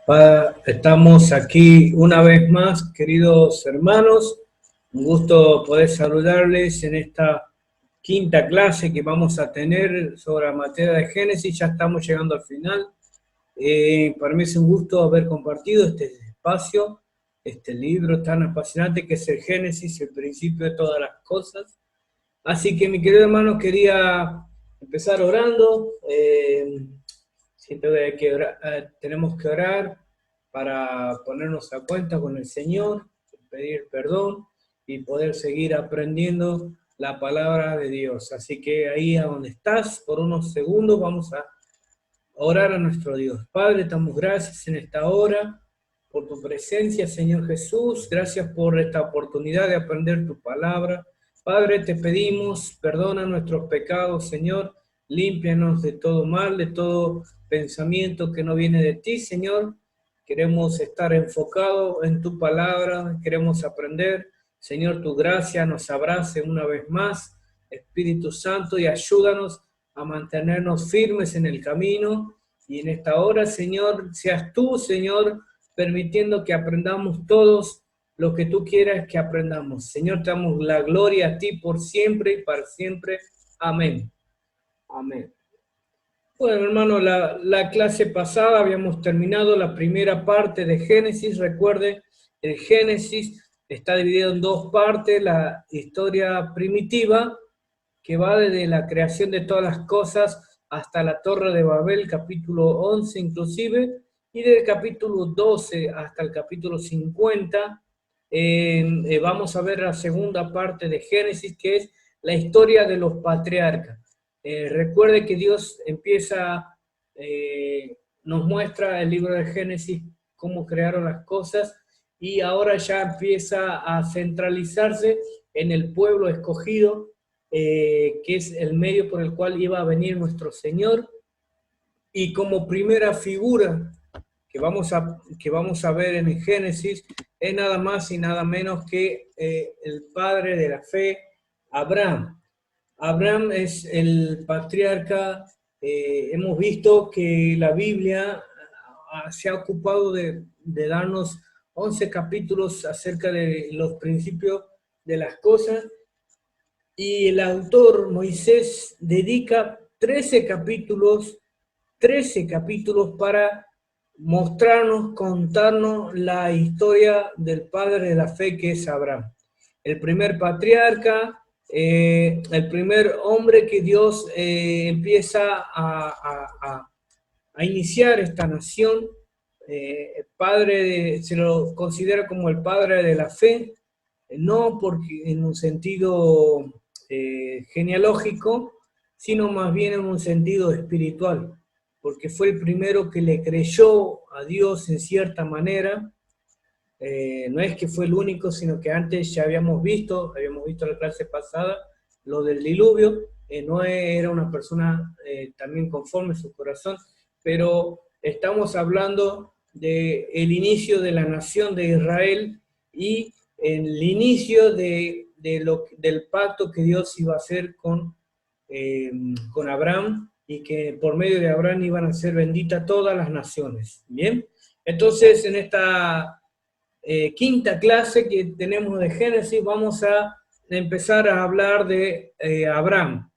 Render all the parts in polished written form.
Estamos aquí una vez más, queridos hermanos. Un gusto poder saludarles en esta quinta clase que vamos a tener sobre la materia de Génesis. Ya estamos llegando al final. Para mí es un gusto haber compartido este espacio, este libro tan apasionante que es el Génesis, el principio de todas las cosas. Así que, mi querido hermano, quería empezar orando. Siento que tenemos que orar para ponernos a cuenta con el Señor, pedir perdón y poder seguir aprendiendo la palabra de Dios. Así que ahí a donde estás, por unos segundos vamos a orar a nuestro Dios. Padre, te damos gracias en esta hora por tu presencia, Señor Jesús. Gracias por esta oportunidad de aprender tu palabra. Padre, te pedimos, perdona nuestros pecados, Señor. Límpianos de todo mal, de todo pensamiento que no viene de ti, Señor. Queremos estar enfocados en tu palabra, queremos aprender. Señor, tu gracia nos abrace una vez más, Espíritu Santo, y ayúdanos a mantenernos firmes en el camino. Y en esta hora, Señor, seas tú, Señor, permitiendo que aprendamos todos lo que tú quieras que aprendamos. Señor, te damos la gloria a ti por siempre y para siempre. Amén. Amén. Bueno, hermano, la clase pasada habíamos terminado la primera parte de Génesis. Recuerde, el Génesis está dividido en dos partes: la historia primitiva, que va desde la creación de todas las cosas hasta la Torre de Babel, capítulo 11 inclusive, y del capítulo 12 hasta el capítulo 50, vamos a ver la segunda parte de Génesis, que es la historia de los patriarcas. Recuerde que Dios nos muestra el libro de Génesis, cómo crearon las cosas, y ahora ya empieza a centralizarse en el pueblo escogido, que es el medio por el cual iba a venir nuestro Señor. Y como primera figura que vamos a ver en el Génesis, es nada más y nada menos que el padre de la fe, Abraham. Abraham es el patriarca. Hemos visto que la Biblia se ha ocupado de darnos 11 capítulos acerca de los principios de las cosas, y el autor Moisés dedica 13 capítulos para mostrarnos, contarnos la historia del padre de la fe, que es Abraham. El primer patriarca, el primer hombre que Dios empieza a iniciar esta nación. Se lo considera como el padre de la fe, no porque en un sentido genealógico, sino más bien en un sentido espiritual, porque fue el primero que le creyó a Dios en cierta manera. No es que fue el único, sino que antes ya habíamos visto en la clase pasada lo del diluvio. Noé era una persona también conforme a su corazón, pero estamos hablando del inicio de la nación de Israel y el inicio del pacto que Dios iba a hacer con Abraham, y que por medio de Abraham iban a ser benditas todas las naciones. Bien, entonces en esta quinta clase que tenemos de Génesis vamos a empezar a hablar de Abraham.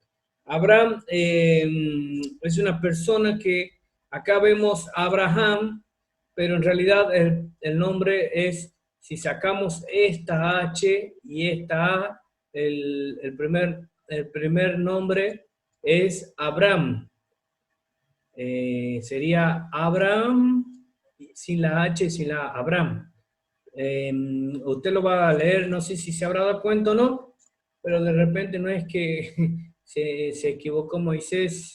Abraham es una persona que acá vemos Abraham, pero en realidad el nombre es, si sacamos esta H y esta A, el primer nombre es Abram. Sería Abraham sin la H, sin la Abram. Usted lo va a leer, no sé si se habrá dado cuenta o no, pero de repente no es que se equivocó Moisés,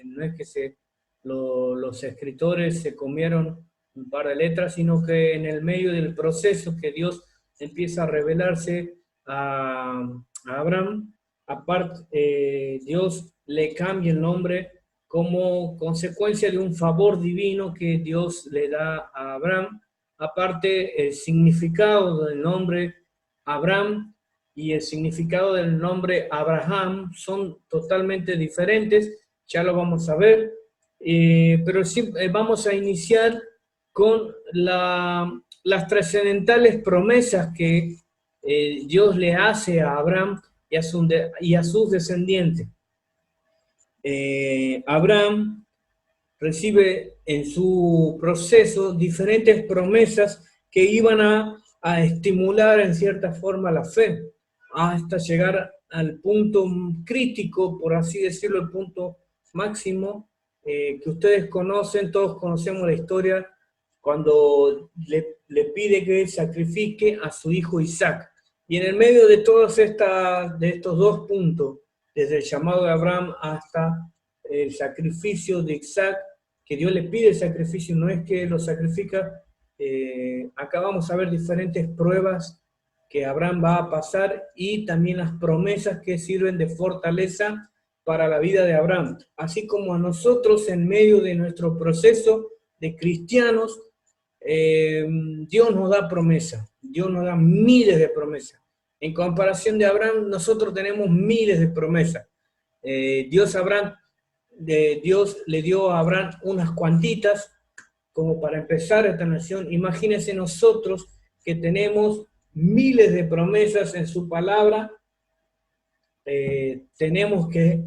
no es que los escritores se comieron un par de letras, sino que en el medio del proceso que Dios empieza a revelarse a Abraham, aparte Dios le cambia el nombre como consecuencia de un favor divino que Dios le da a Abraham. Aparte, el significado del nombre Abraham y el significado del nombre Abraham son totalmente diferentes, ya lo vamos a ver, pero sí, vamos a iniciar con las trascendentales promesas que Dios le hace a Abraham y a sus descendientes. Abraham recibe en su proceso diferentes promesas que iban a estimular en cierta forma la fe, hasta llegar al punto crítico, por así decirlo, el punto máximo que ustedes conocen, todos conocemos la historia, cuando le pide que sacrifique a su hijo Isaac. Y en el medio de todos de estos dos puntos, desde el llamado de Abraham hasta el sacrificio de Isaac, que Dios le pide el sacrificio, no es que lo sacrifica. Acá vamos a ver diferentes pruebas que Abraham va a pasar y también las promesas que sirven de fortaleza para la vida de Abraham. Así como a nosotros en medio de nuestro proceso de cristianos, Dios nos da promesas, Dios nos da miles de promesas. En comparación de Abraham, nosotros tenemos miles de promesas. Dios le dio a Abraham unas cuantitas, como para empezar esta nación. Imagínense nosotros que tenemos miles de promesas en su palabra, tenemos que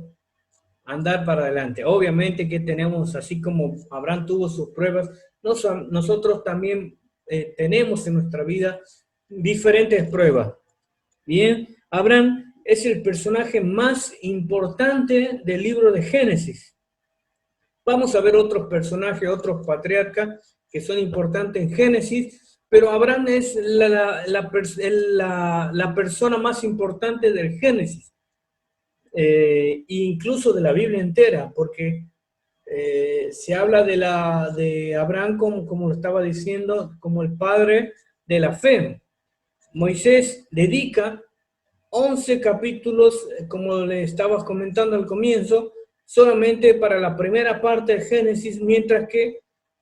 andar para adelante. Obviamente que tenemos, así como Abraham tuvo sus pruebas, nosotros también tenemos en nuestra vida diferentes pruebas. Bien, Abraham es el personaje más importante del libro de Génesis. Vamos a ver otros personajes, otros patriarcas que son importantes en Génesis, pero Abraham es la persona más importante del Génesis, incluso de la Biblia entera, porque se habla de Abraham como lo estaba diciendo, como el padre de la fe. Moisés dedica 11 capítulos, como le estabas comentando al comienzo, solamente para la primera parte de Génesis, mientras que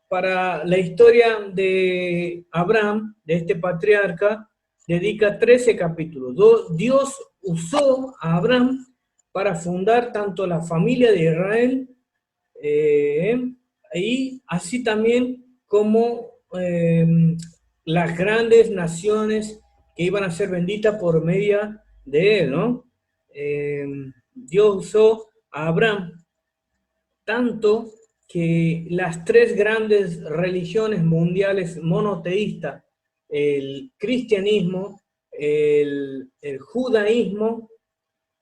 para la historia de Abraham, de este patriarca, dedica 13 capítulos. Dios usó a Abraham para fundar tanto la familia de Israel y así también como las grandes naciones que iban a ser benditas por medio de él, ¿no? Dios usó a Abraham tanto que las tres grandes religiones mundiales monoteístas, el cristianismo, el judaísmo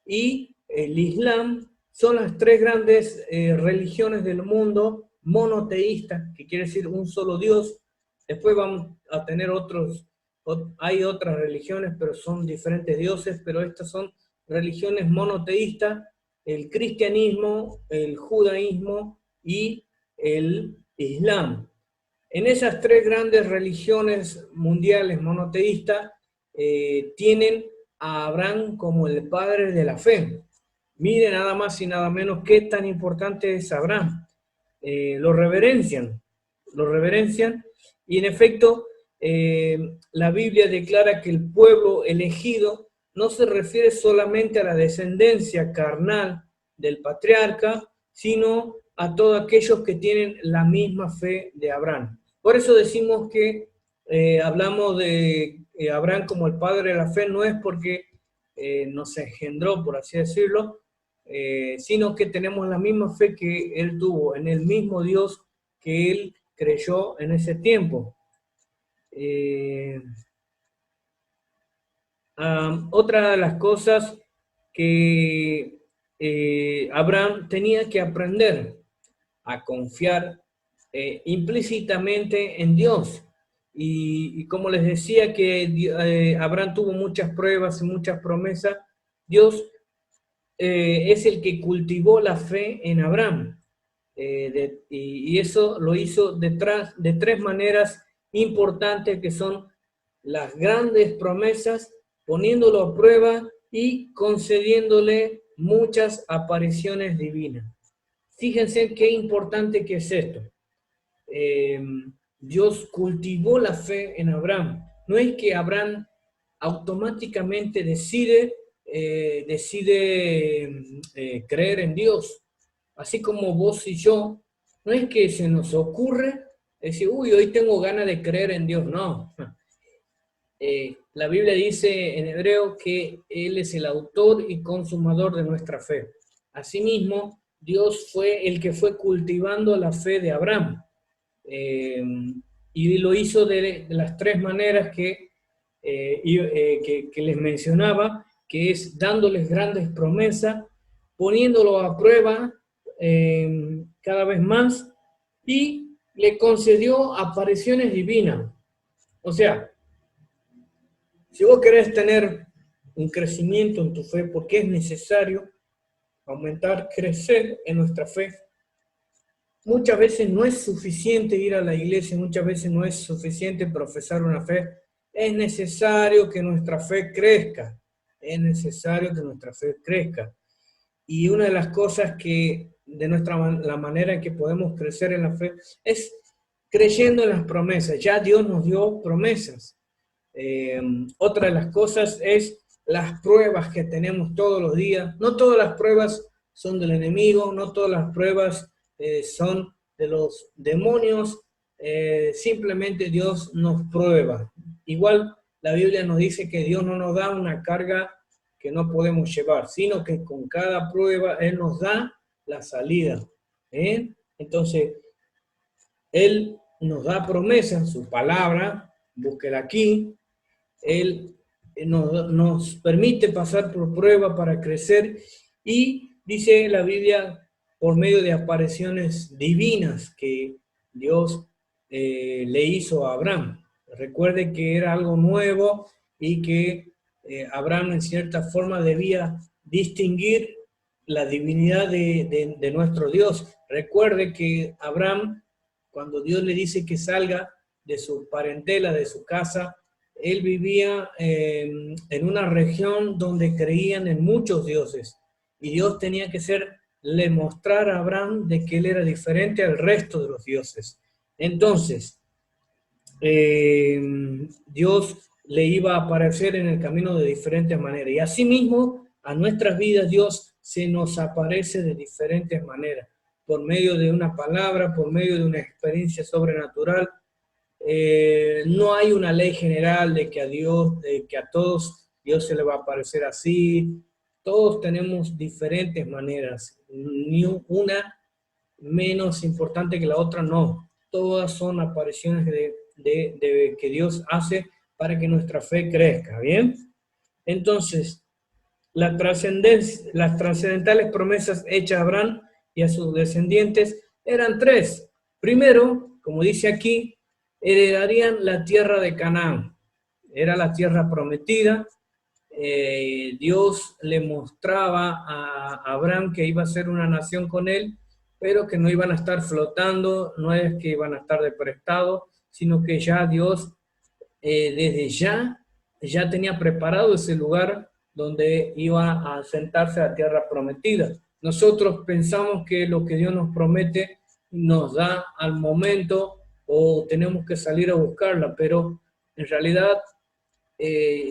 y el islam, son las tres grandes religiones del mundo monoteístas, que quiere decir un solo Dios. Después vamos a tener hay otras religiones, pero son diferentes dioses, pero estas son religiones monoteístas: el cristianismo, el judaísmo y el islam. En esas tres grandes religiones mundiales monoteístas tienen a Abraham como el padre de la fe. Mire nada más y nada menos qué tan importante es Abraham. Lo reverencian, y en efecto la Biblia declara que el pueblo elegido no se refiere solamente a la descendencia carnal del patriarca, sino a todos aquellos que tienen la misma fe de Abraham. Por eso decimos que hablamos de Abraham como el padre de la fe, no es porque nos engendró, por así decirlo, sino que tenemos la misma fe que él tuvo, en el mismo Dios que él creyó en ese tiempo. Otra de las cosas que Abraham tenía que aprender a confiar implícitamente en Dios. Y como les decía que Abraham tuvo muchas pruebas y muchas promesas, Dios es el que cultivó la fe en Abraham. Y eso lo hizo de tres maneras importantes, que son las grandes promesas, poniéndolo a prueba y concediéndole muchas apariciones divinas. Fíjense qué importante que es esto. Dios cultivó la fe en Abraham. No es que Abraham automáticamente decide creer en Dios. Así como vos y yo, no es que se nos ocurre decir, uy, hoy tengo ganas de creer en Dios. No. La Biblia dice en hebreo que Él es el autor y consumador de nuestra fe. Asimismo, Dios fue el que fue cultivando la fe de Abraham. Y lo hizo de las tres maneras que les mencionaba, que es dándoles grandes promesas, poniéndolo a prueba cada vez más, y le concedió apariciones divinas. O sea, si vos querés tener un crecimiento en tu fe, porque es necesario aumentar, crecer en nuestra fe, muchas veces no es suficiente ir a la iglesia, muchas veces no es suficiente profesar una fe. Es necesario que nuestra fe crezca. Es necesario que nuestra fe crezca. Y una de las cosas que, la manera en que podemos crecer en la fe, es creyendo en las promesas. Ya Dios nos dio promesas. Otra de las cosas es las pruebas que tenemos todos los días. No todas las pruebas son del enemigo, no todas las pruebas son de los demonios, simplemente Dios nos prueba. Igual la Biblia nos dice que Dios no nos da una carga que no podemos llevar, sino que con cada prueba Él nos da la salida. Entonces, Él nos da promesas, su palabra, búsquela aquí. Él nos permite pasar por prueba para crecer, y dice la Biblia, por medio de apariciones divinas que Dios le hizo a Abraham. Recuerde que era algo nuevo y que Abraham en cierta forma debía distinguir la divinidad de nuestro Dios. Recuerde que Abraham, cuando Dios le dice que salga de su parentela, de su casa, él vivía en una región donde creían en muchos dioses, y Dios tenía que le mostrar a Abraham de que él era diferente al resto de los dioses. Entonces, Dios le iba a aparecer en el camino de diferentes maneras, y asimismo a nuestras vidas Dios se nos aparece de diferentes maneras, por medio de una palabra, por medio de una experiencia sobrenatural. No hay una ley general de que a todos Dios se le va a aparecer así. Todos tenemos diferentes maneras, ni una menos importante que la otra, no. Todas son apariciones que Dios hace para que nuestra fe crezca, ¿bien? Entonces, las trascendentales promesas hechas a Abraham y a sus descendientes eran tres. Primero, como dice aquí, heredarían la tierra de Canaán. Era la tierra prometida. Dios le mostraba a Abraham que iba a ser una nación con él, pero que no iban a estar flotando, no es que iban a estar de prestado, sino que ya Dios desde ya tenía preparado ese lugar donde iba a sentarse a tierra prometida. Nosotros pensamos que lo que Dios nos promete nos da al momento, o tenemos que salir a buscarla, pero en realidad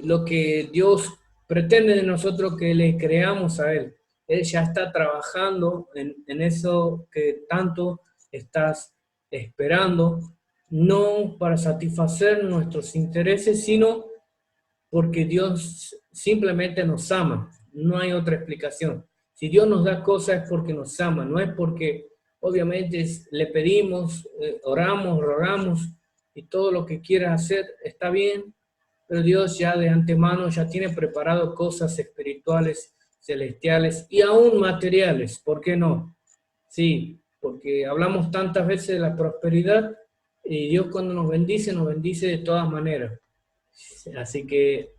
lo que Dios pretende de nosotros que le creamos a Él. Él ya está trabajando en eso que tanto estás esperando, no para satisfacer nuestros intereses, sino porque Dios simplemente nos ama. No hay otra explicación. Si Dios nos da cosas es porque nos ama, no es porque obviamente le pedimos, oramos, rogamos, y todo lo que quiera hacer está bien, pero Dios ya de antemano ya tiene preparado cosas espirituales, celestiales y aún materiales. ¿Por qué no? Sí, porque hablamos tantas veces de la prosperidad, y Dios cuando nos bendice de todas maneras. Así que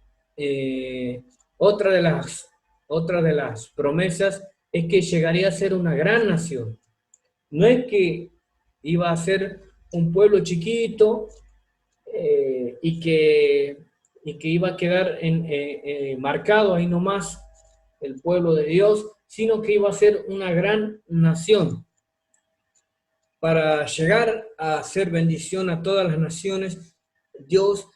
otra de las promesas es que llegaría a ser una gran nación. No es que iba a ser un pueblo chiquito y que iba a quedar marcado ahí nomás el pueblo de Dios, sino que iba a ser una gran nación. Para llegar a hacer bendición a todas las naciones, Dios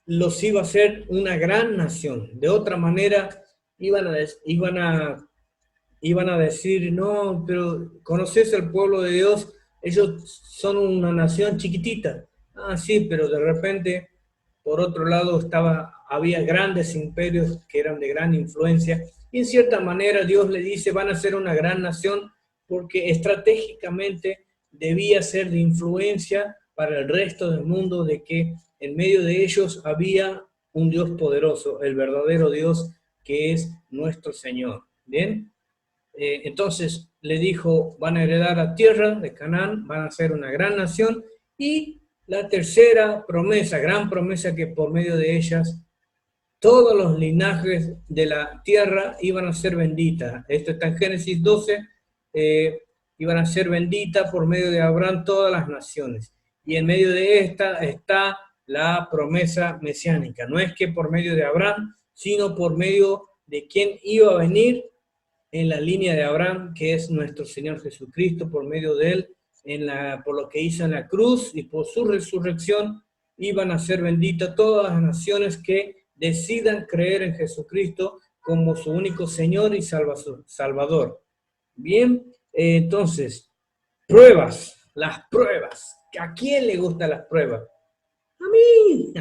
los iba a hacer una gran nación. De otra manera, iban a decir, no, pero ¿conoces el pueblo de Dios? ellos son una nación chiquitita. Ah, sí, pero de repente, por otro lado, había grandes imperios que eran de gran influencia, y en cierta manera Dios le dice, van a ser una gran nación, porque estratégicamente debía ser de influencia para el resto del mundo, de que en medio de ellos había un Dios poderoso, el verdadero Dios que es nuestro Señor. ¿Bien? Entonces le dijo, van a heredar la tierra de Canaán, van a ser una gran nación, y la tercera promesa, gran promesa, que por medio de ellas todos los linajes de la tierra iban a ser benditas. Esto está en Génesis 12, iban a ser benditas por medio de Abraham todas las naciones. Y en medio de esta está la promesa mesiánica. No es que por medio de Abraham, sino por medio de quien iba a venir en la línea de Abraham, que es nuestro Señor Jesucristo, por medio de él, por lo que hizo en la cruz y por su resurrección, iban a ser benditas todas las naciones que decidan creer en Jesucristo como su único Señor y Salvador. Bien, entonces, pruebas, las pruebas. ¿A quién le gustan las pruebas? A mí.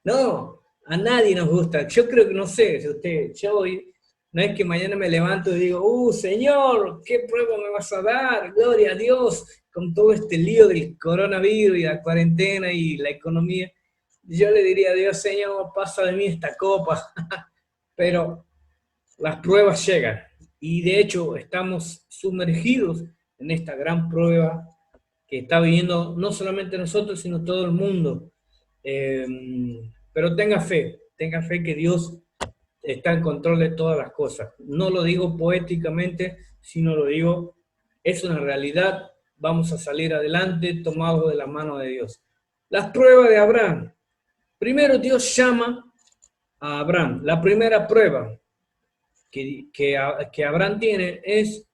No, a nadie nos gusta. Yo creo que, no sé, si yo hoy, no es que mañana me levanto y digo, Señor, ¿qué prueba me vas a dar? Gloria a Dios, con todo este lío del coronavirus y la cuarentena y la economía. Yo le diría a Dios, Señor, pasa de mí esta copa. Pero las pruebas llegan. Y de hecho estamos sumergidos en esta gran prueba que está viviendo no solamente nosotros, sino todo el mundo. Pero tenga fe que Dios está en control de todas las cosas. No lo digo poéticamente, sino lo digo, es una realidad. Vamos a salir adelante tomados de la mano de Dios. Las pruebas de Abraham. Primero Dios llama a Abraham. La primera prueba que Abraham tiene es,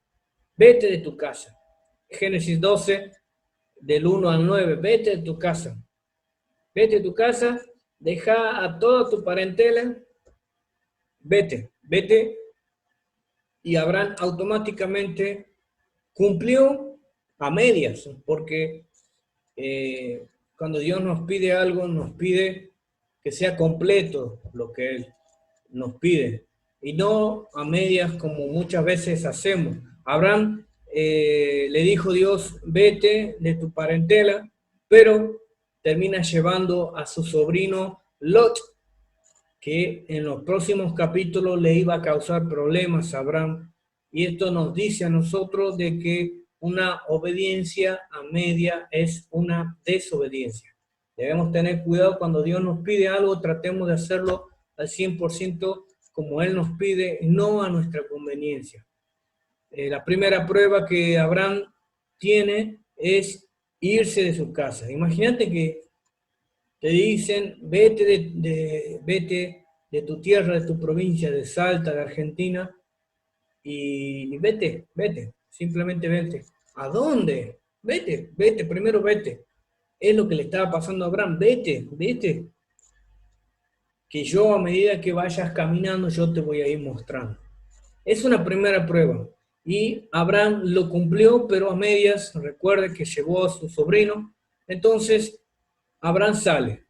vete de tu casa. Génesis 12, del 1 al 9, vete de tu casa. Vete de tu casa, deja a toda tu parentela, vete. Y Abraham automáticamente cumplió a medias, porque cuando Dios nos pide algo, nos pide que sea completo lo que Él nos pide, y no a medias como muchas veces hacemos. Abraham le dijo Dios, vete de tu parentela, pero termina llevando a su sobrino Lot, que en los próximos capítulos le iba a causar problemas a Abraham. Y esto nos dice a nosotros de que una obediencia a media es una desobediencia. Debemos tener cuidado cuando Dios nos pide algo, tratemos de hacerlo al 100% como Él nos pide, no a nuestra conveniencia. La primera prueba que Abraham tiene es irse de su casa. Imagínate que te dicen, vete de tu tierra, de tu provincia, de Salta, de Argentina, y vete, simplemente vete. ¿A dónde? Vete, primero vete. Es lo que le estaba pasando a Abraham, vete, que yo a medida que vayas caminando, yo te voy a ir mostrando. Es una primera prueba. Y Abraham lo cumplió, pero a medias. Recuerde que llevó a su sobrino. Entonces, Abraham sale.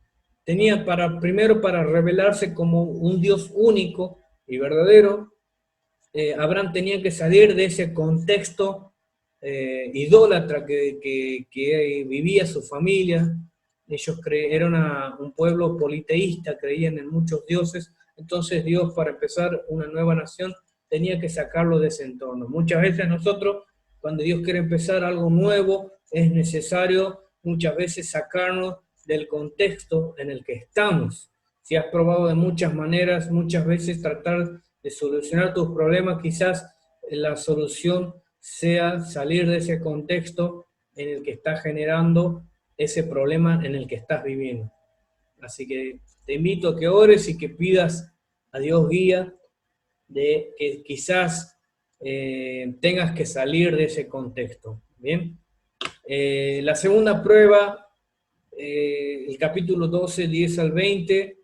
Tenía primero para revelarse como un Dios único y verdadero. Abraham tenía que salir de ese contexto idólatra que vivía su familia. Ellos eran un pueblo politeísta, creían en muchos dioses. Entonces Dios, para empezar una nueva nación, tenía que sacarlo de ese entorno. Muchas veces nosotros, cuando Dios quiere empezar algo nuevo, es necesario muchas veces sacarnos del contexto en el que estamos. Si has probado de muchas maneras, muchas veces tratar de solucionar tus problemas, quizás la solución sea salir de ese contexto en el que estás generando ese problema en el que estás viviendo. Así que te invito a que ores y que pidas a Dios guía de que quizás tengas que salir de ese contexto. Bien. La segunda prueba, el capítulo 12, 10 al 20,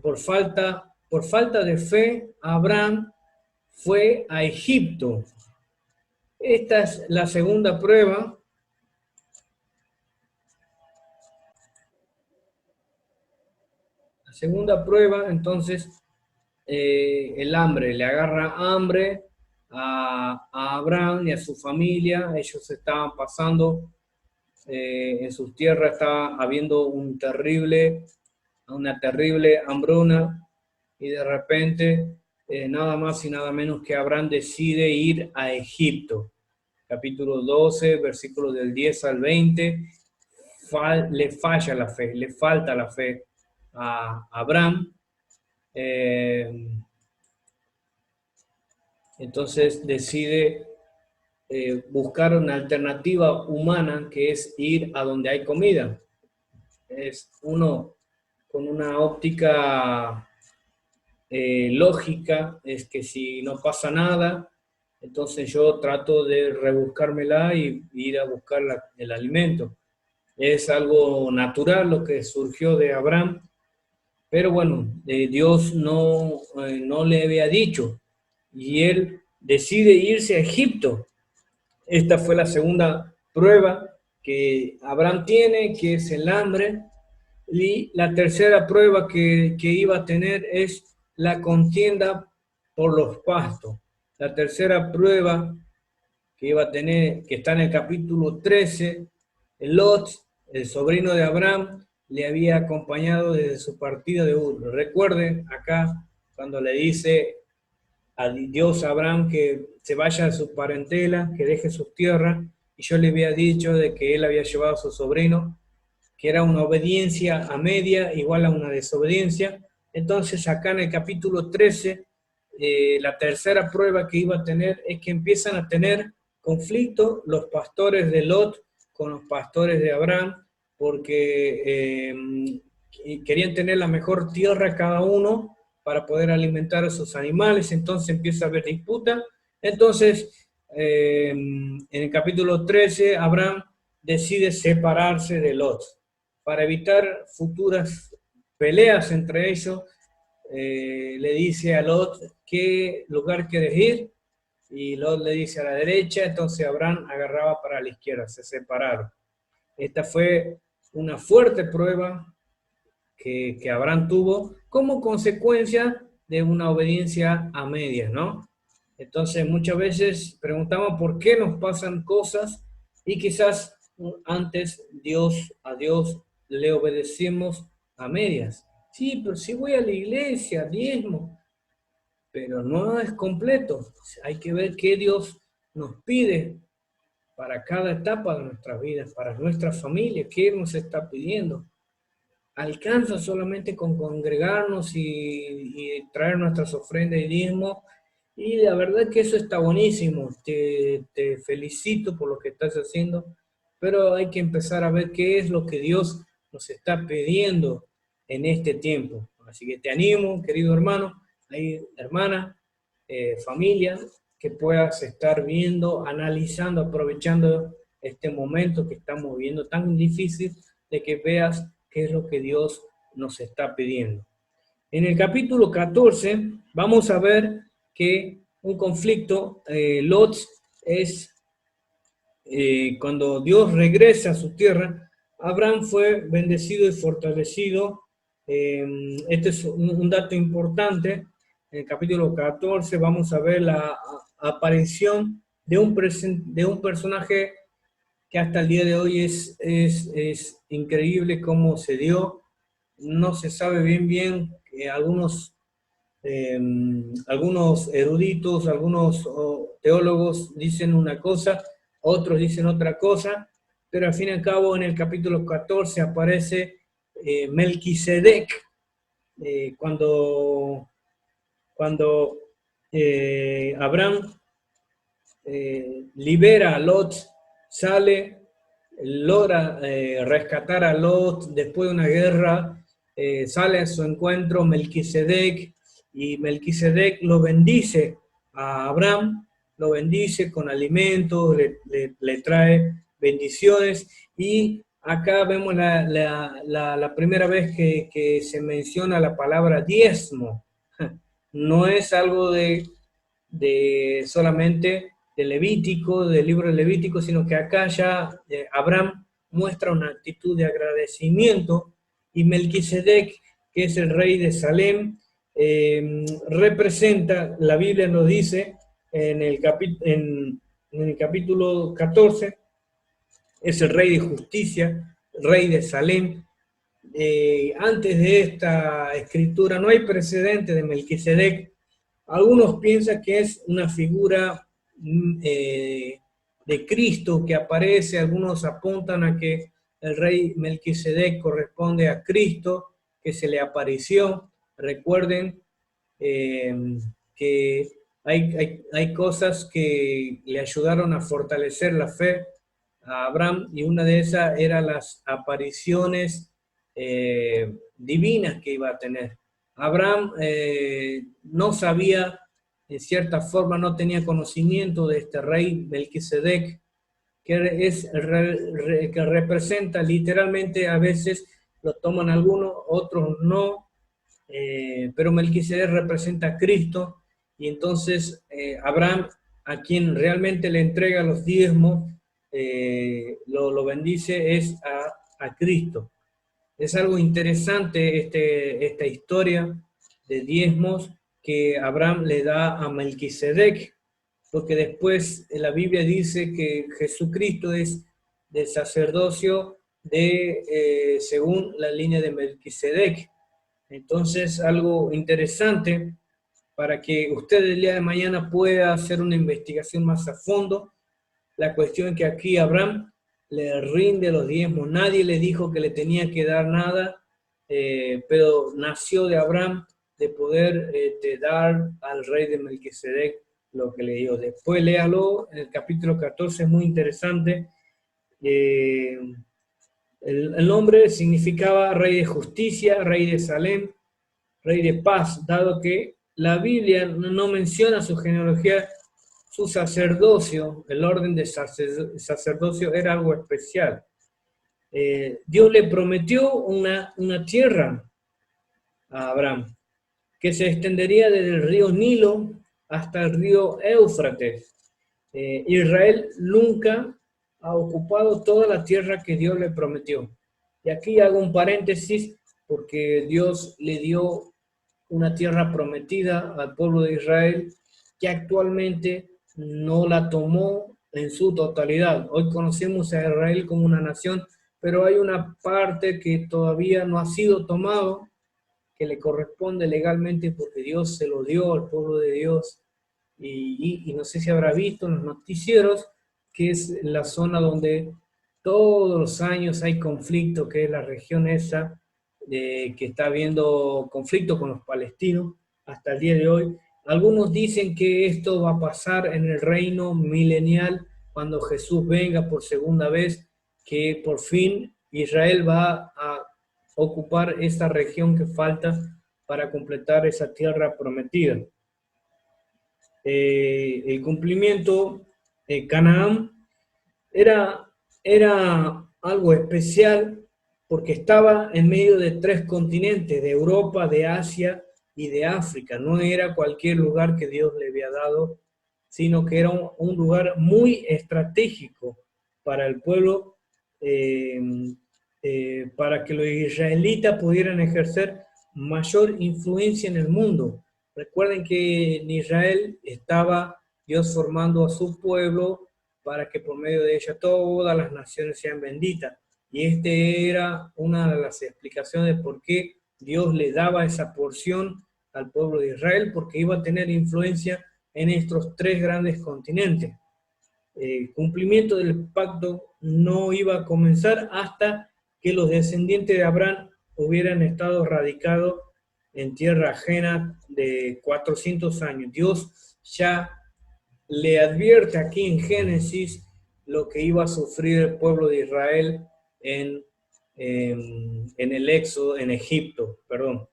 por falta de fe, Abraham fue a Egipto. Esta es la segunda prueba. segunda prueba, entonces, el hambre, le agarra hambre a Abraham y a su familia. Ellos estaban pasando, en sus tierras estaba habiendo una terrible hambruna, y de repente, nada más y nada menos que Abraham decide ir a Egipto. Capítulo 12, versículos del 10 al 20, le falla la fe, le falta la fe a Abraham. Entonces decide buscar una alternativa humana, que es ir a donde hay comida. Es uno con una óptica lógica, es que si no pasa nada, entonces yo trato de rebuscármela y ir a buscar el alimento. Es algo natural lo que surgió de Abraham, pero bueno, Dios no le había dicho, y él decide irse a Egipto. Esta fue la segunda prueba que Abraham tiene, que es el hambre. Y la tercera prueba que iba a tener es la contienda por los pastos. La tercera prueba que iba a tener, que está en el capítulo 13, Lot, el sobrino de Abraham, le había acompañado desde su partida de Ur. Recuerden acá cuando le dice a Dios a Abraham que se vaya de su parentela, que deje sus tierras, y yo le había dicho de que él había llevado a su sobrino, que era una obediencia a media igual a una desobediencia. Entonces acá en el capítulo 13, la tercera prueba que iba a tener es que empiezan a tener conflicto los pastores de Lot con los pastores de Abraham, porque querían tener la mejor tierra cada uno para poder alimentar a sus animales. Entonces empieza a haber disputa. Entonces, en el capítulo 13, Abraham decide separarse de Lot para evitar futuras peleas entre ellos. Le dice a Lot qué lugar quieres ir, y Lot le dice a la derecha. Entonces Abraham agarraba para la izquierda, se separaron. Esta fue una fuerte prueba que Abraham tuvo como consecuencia de una obediencia a medias, ¿no? Entonces muchas veces preguntamos por qué nos pasan cosas, y quizás antes a Dios le obedecemos a medias. Sí, pero si voy a la iglesia, diezmo, pero no es completo. Hay que ver qué Dios nos pide para cada etapa de nuestras vidas, para nuestra familia, qué nos está pidiendo. ¿Alcanza solamente con congregarnos y traer nuestras ofrendas y diezmos? Y la verdad que eso está buenísimo. Te felicito por lo que estás haciendo, pero hay que empezar a ver qué es lo que Dios nos está pidiendo en este tiempo. Así que te animo, querido hermano, hermana, familia, que puedas estar viendo, analizando, aprovechando este momento que estamos viviendo tan difícil, de que veas qué es lo que Dios nos está pidiendo. En el capítulo 14 vamos a ver que un conflicto, Lot, es cuando Dios regresa a su tierra. Abraham fue bendecido y fortalecido. Este es un dato importante. En el capítulo 14 vamos a ver la aparición de un personaje que hasta el día de hoy es increíble cómo se dio. No se sabe bien, algunos eruditos, algunos teólogos dicen una cosa, otros dicen otra cosa, pero al fin y al cabo en el capítulo 14 aparece Melquisedec, cuando Abraham libera a Lot, logra rescatar a Lot después de una guerra, sale a su encuentro Melquisedec, y Melquisedec lo bendice a Abraham, lo bendice con alimentos, le trae bendiciones. Y acá vemos la primera vez que se menciona la palabra diezmo. No es algo de solamente del Levítico, del libro de Levítico, sino que acá ya Abraham muestra una actitud de agradecimiento, y Melquisedec, que es el rey de Salem, representa, la Biblia nos dice en el capítulo 14, es el rey de justicia, rey de Salem. Antes de esta escritura no hay precedente de Melquisedec. Algunos piensan que es una figura de Cristo que aparece, algunos apuntan a que el rey Melquisedec corresponde a Cristo, que se le apareció. Recuerden que hay cosas que le ayudaron a fortalecer la fe a Abraham, y una de esas eran las apariciones divinas que iba a tener. Abraham no sabía, en cierta forma, no tenía conocimiento de este rey Melquisedec, que es que representa literalmente, a veces lo toman algunos, otros no, pero Melquisedec representa a Cristo, y entonces Abraham, a quien realmente le entrega los diezmos, lo bendice es a Cristo. Es algo interesante esta historia de diezmos que Abraham le da a Melquisedec, porque después la Biblia dice que Jesucristo es del sacerdocio según la línea de Melquisedec. Entonces, algo interesante para que usted el día de mañana pueda hacer una investigación más a fondo. La cuestión es que aquí Abraham le rinde los diezmos. Nadie le dijo que le tenía que dar nada, pero nació de Abraham de poder dar al rey de Melquisedec lo que le dio. Después léalo, en el capítulo 14 es muy interesante. El nombre significaba rey de justicia, rey de Salem, rey de paz, dado que la Biblia no menciona su genealogía. Su sacerdocio, el orden de sacerdocio era algo especial. Dios le prometió una tierra a Abraham, que se extendería desde el río Nilo hasta el río Éufrates. Israel nunca ha ocupado toda la tierra que Dios le prometió. Y aquí hago un paréntesis, porque Dios le dio una tierra prometida al pueblo de Israel, que actualmente no la tomó en su totalidad. Hoy conocemos a Israel como una nación, pero hay una parte que todavía no ha sido tomado, que le corresponde legalmente porque Dios se lo dio al pueblo de Dios. Y no sé si habrá visto en los noticieros que es la zona donde todos los años hay conflicto, que es la región esa, que está habiendo conflicto con los palestinos hasta el día de hoy. Algunos dicen que esto va a pasar en el reino milenial, cuando Jesús venga por segunda vez, que por fin Israel va a ocupar esta región que falta para completar esa tierra prometida. El cumplimiento de Canaán era algo especial, porque estaba en medio de 3 continentes, de Europa, de Asia y de África. No era cualquier lugar que Dios le había dado, sino que era un lugar muy estratégico para el pueblo, para que los israelitas pudieran ejercer mayor influencia en el mundo. Recuerden que en Israel estaba Dios formando a su pueblo para que por medio de ella todas las naciones sean benditas. Y era una de las explicaciones de por qué Dios le daba esa porción al pueblo de Israel, porque iba a tener influencia en estos 3 grandes continentes. El cumplimiento del pacto no iba a comenzar hasta que los descendientes de Abraham hubieran estado radicados en tierra ajena de 400 años. Dios ya le advierte aquí en Génesis lo que iba a sufrir el pueblo de Israel en el éxodo, en Egipto, perdón.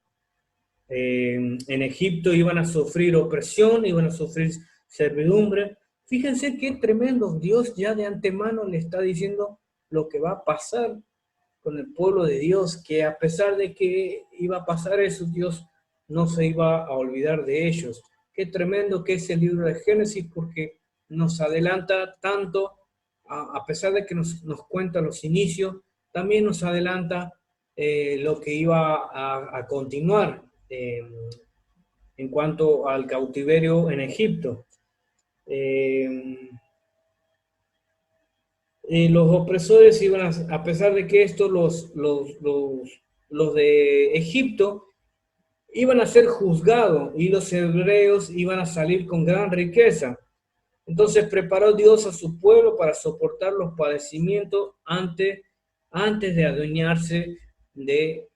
En Egipto iban a sufrir opresión, iban a sufrir servidumbre. Fíjense qué tremendo, Dios ya de antemano le está diciendo lo que va a pasar con el pueblo de Dios, que a pesar de que iba a pasar eso, Dios no se iba a olvidar de ellos. Qué tremendo que es el libro de Génesis, porque nos adelanta tanto, a pesar de que nos cuenta los inicios, también nos adelanta lo que iba a continuar en cuanto al cautiverio en Egipto. Los opresores iban a pesar de que esto, los de Egipto iban a ser juzgados y los hebreos iban a salir con gran riqueza. Entonces preparó Dios a su pueblo para soportar los padecimientos antes de adueñarse de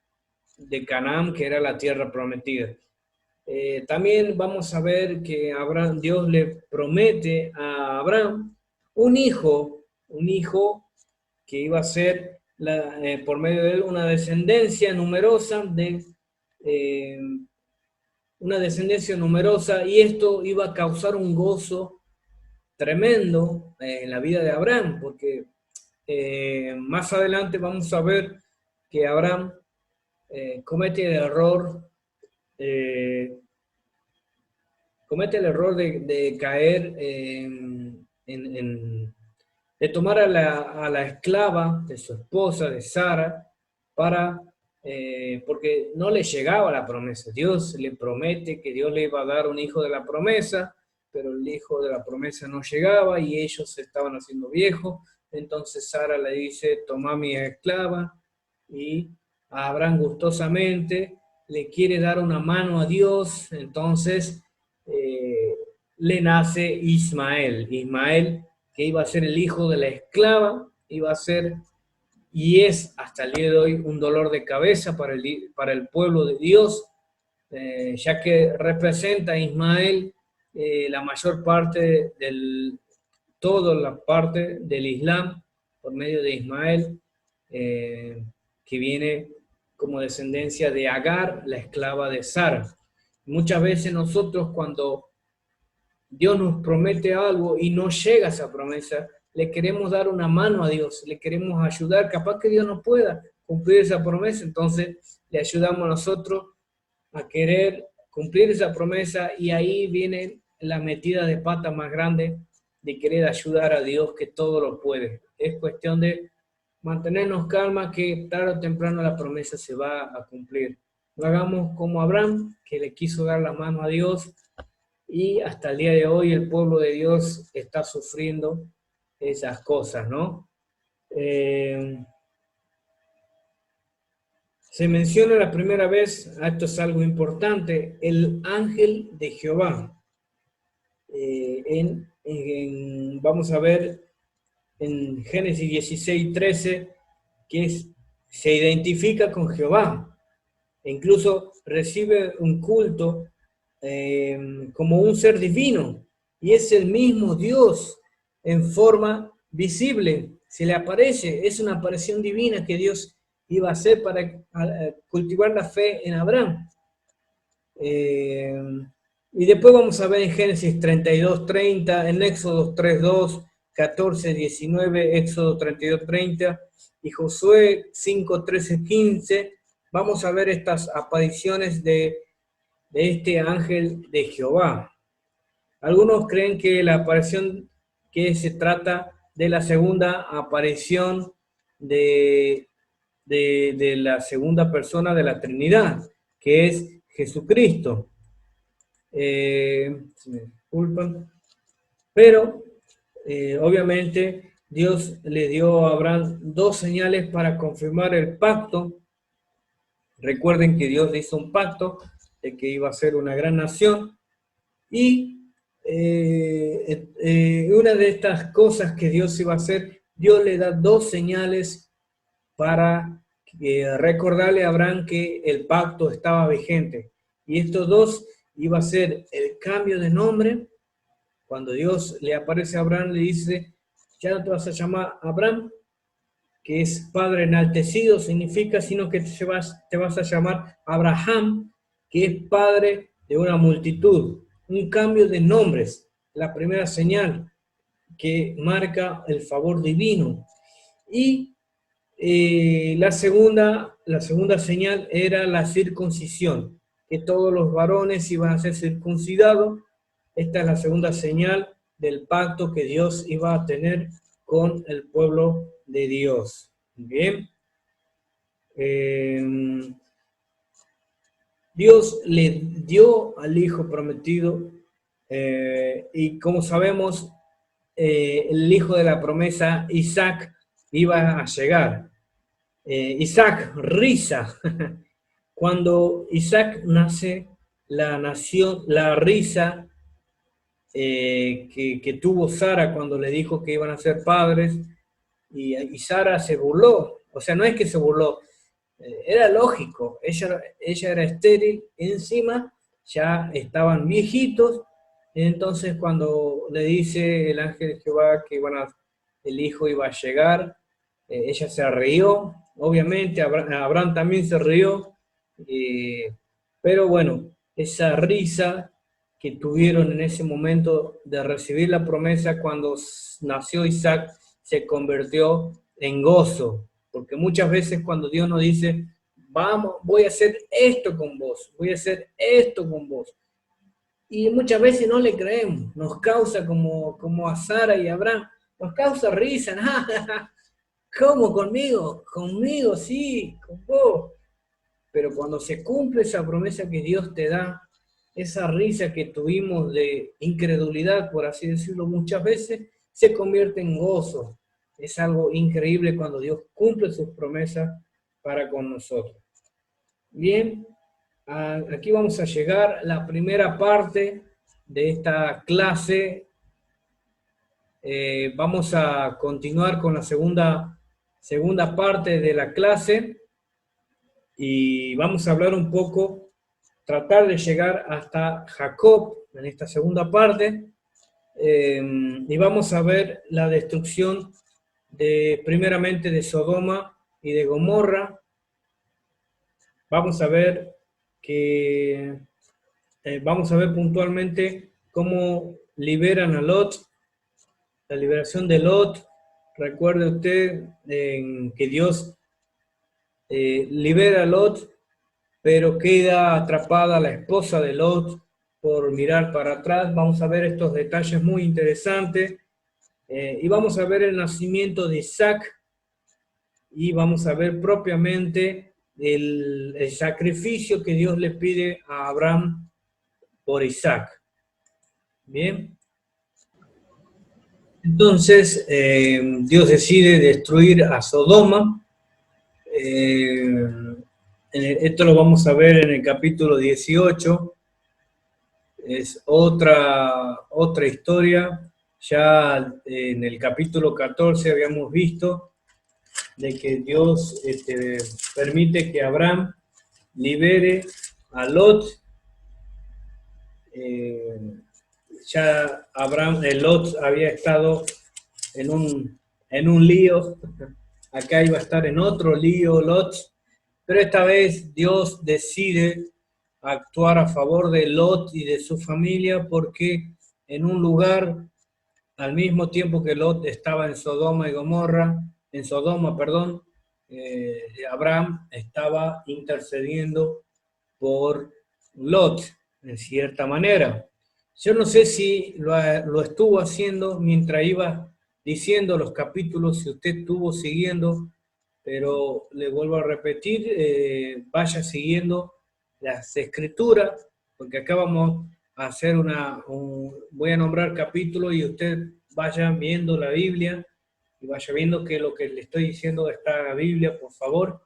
Canaán, que era la tierra prometida. También vamos a ver que Dios le promete a Abraham un hijo que iba a ser por medio de él una descendencia numerosa y esto iba a causar un gozo tremendo en la vida de Abraham, porque más adelante vamos a ver que Abraham comete el error de caer de tomar a la esclava de su esposa, de Sara, porque no le llegaba la promesa. Dios le promete que Dios le iba a dar un hijo de la promesa, pero el hijo de la promesa no llegaba y ellos se estaban haciendo viejos. Entonces Sara le dice, toma mi esclava, y Abraham gustosamente le quiere dar una mano a Dios. Entonces le nace Ismael, que iba a ser el hijo de la esclava, iba a ser y es hasta el día de hoy un dolor de cabeza para el pueblo de Dios, ya que representa a Ismael la mayor parte toda la parte del Islam por medio de Ismael, que viene como descendencia de Agar, la esclava de Sara. Muchas veces nosotros, cuando Dios nos promete algo y no llega esa promesa, le queremos dar una mano a Dios, le queremos ayudar, capaz que Dios no pueda cumplir esa promesa, entonces le ayudamos a nosotros a querer cumplir esa promesa, y ahí viene la metida de pata más grande de querer ayudar a Dios, que todo lo puede. Es cuestión de mantenernos calma, que tarde o temprano la promesa se va a cumplir. No hagamos como Abraham, que le quiso dar la mano a Dios, y hasta el día de hoy el pueblo de Dios está sufriendo esas cosas, ¿no? Se menciona la primera vez, esto es algo importante, el ángel de Jehová. Vamos a ver en Génesis 16:13, que se identifica con Jehová. E incluso recibe un culto como un ser divino, y es el mismo Dios en forma visible. Se le aparece, es una aparición divina que Dios iba a hacer para cultivar la fe en Abraham. Y después vamos a ver en Génesis 32:30, en Éxodo 3:2, 14:19, Éxodo 32:30 y Josué 5:13-15. Vamos a ver estas apariciones de este ángel de Jehová. Algunos creen que la aparición, que se trata de la segunda aparición de la segunda persona de la Trinidad, que es Jesucristo. Si me disculpan, pero obviamente Dios le dio a Abraham dos señales para confirmar el pacto. Recuerden que Dios le hizo un pacto de que iba a ser una gran nación, y una de estas cosas que Dios iba a hacer, Dios le da dos señales para recordarle a Abraham que el pacto estaba vigente. Y estos dos iba a ser el cambio de nombre. Cuando Dios le aparece a Abraham, le dice, ya no te vas a llamar Abraham, que es padre enaltecido, significa, sino que te vas a llamar Abraham, que es padre de una multitud. Un cambio de nombres, la primera señal que marca el favor divino. Y la segunda señal era la circuncisión, que todos los varones iban a ser circuncidados. Esta es la segunda señal del pacto que Dios iba a tener con el pueblo de Dios. Bien. Dios le dio al hijo prometido y como sabemos, el hijo de la promesa, Isaac, iba a llegar. Isaac, risa. Cuando Isaac nace, la risa que tuvo Sara cuando le dijo que iban a ser padres, y Sara se burló. O sea, no es que se burló, era lógico. Ella era estéril, encima ya estaban viejitos. Entonces cuando le dice el ángel de Jehová que el hijo iba a llegar, ella se rió, obviamente, Abraham también se rió, pero bueno, esa risa que tuvieron en ese momento de recibir la promesa cuando nació Isaac se convirtió en gozo, porque muchas veces cuando Dios nos dice, vamos, voy a hacer esto con vos, voy a hacer esto con vos, y muchas veces no le creemos, nos causa como a Sara y a Abraham, nos causa risa, nada. ¿Cómo conmigo? Conmigo, sí, con vos. Pero cuando se cumple esa promesa que Dios te da, esa risa que tuvimos de incredulidad, por así decirlo, muchas veces, se convierte en gozo. Es algo increíble cuando Dios cumple sus promesas para con nosotros. Bien, aquí vamos a llegar a la primera parte de esta clase. Vamos a continuar con la segunda parte de la clase y vamos a hablar un poco, tratar de llegar hasta Jacob en esta segunda parte, y vamos a ver la destrucción primeramente de Sodoma y de Gomorra. Vamos a ver vamos a ver puntualmente cómo liberan a Lot, la liberación de Lot. Recuerde usted que Dios libera a Lot, pero queda atrapada la esposa de Lot por mirar para atrás. Vamos a ver estos detalles muy interesantes. Y vamos a ver el nacimiento de Isaac, y vamos a ver propiamente el sacrificio que Dios le pide a Abraham por Isaac. Bien. Entonces, Dios decide destruir a Sodoma. Esto lo vamos a ver en el capítulo 18. Es otra historia. Ya en el capítulo 14 habíamos visto de que Dios permite que Abraham libere a Lot. Ya Lot había estado en un lío. Acá iba a estar en otro lío Lot, pero esta vez Dios decide actuar a favor de Lot y de su familia, porque en un lugar, al mismo tiempo que Lot estaba en Sodoma, Abraham estaba intercediendo por Lot, en cierta manera. Yo no sé si lo estuvo haciendo mientras iba diciendo los capítulos, si usted estuvo siguiendo, pero le vuelvo a repetir, vaya siguiendo las escrituras, porque acá vamos a hacer voy a nombrar capítulos y usted vaya viendo la Biblia y vaya viendo que lo que le estoy diciendo está en la Biblia, por favor.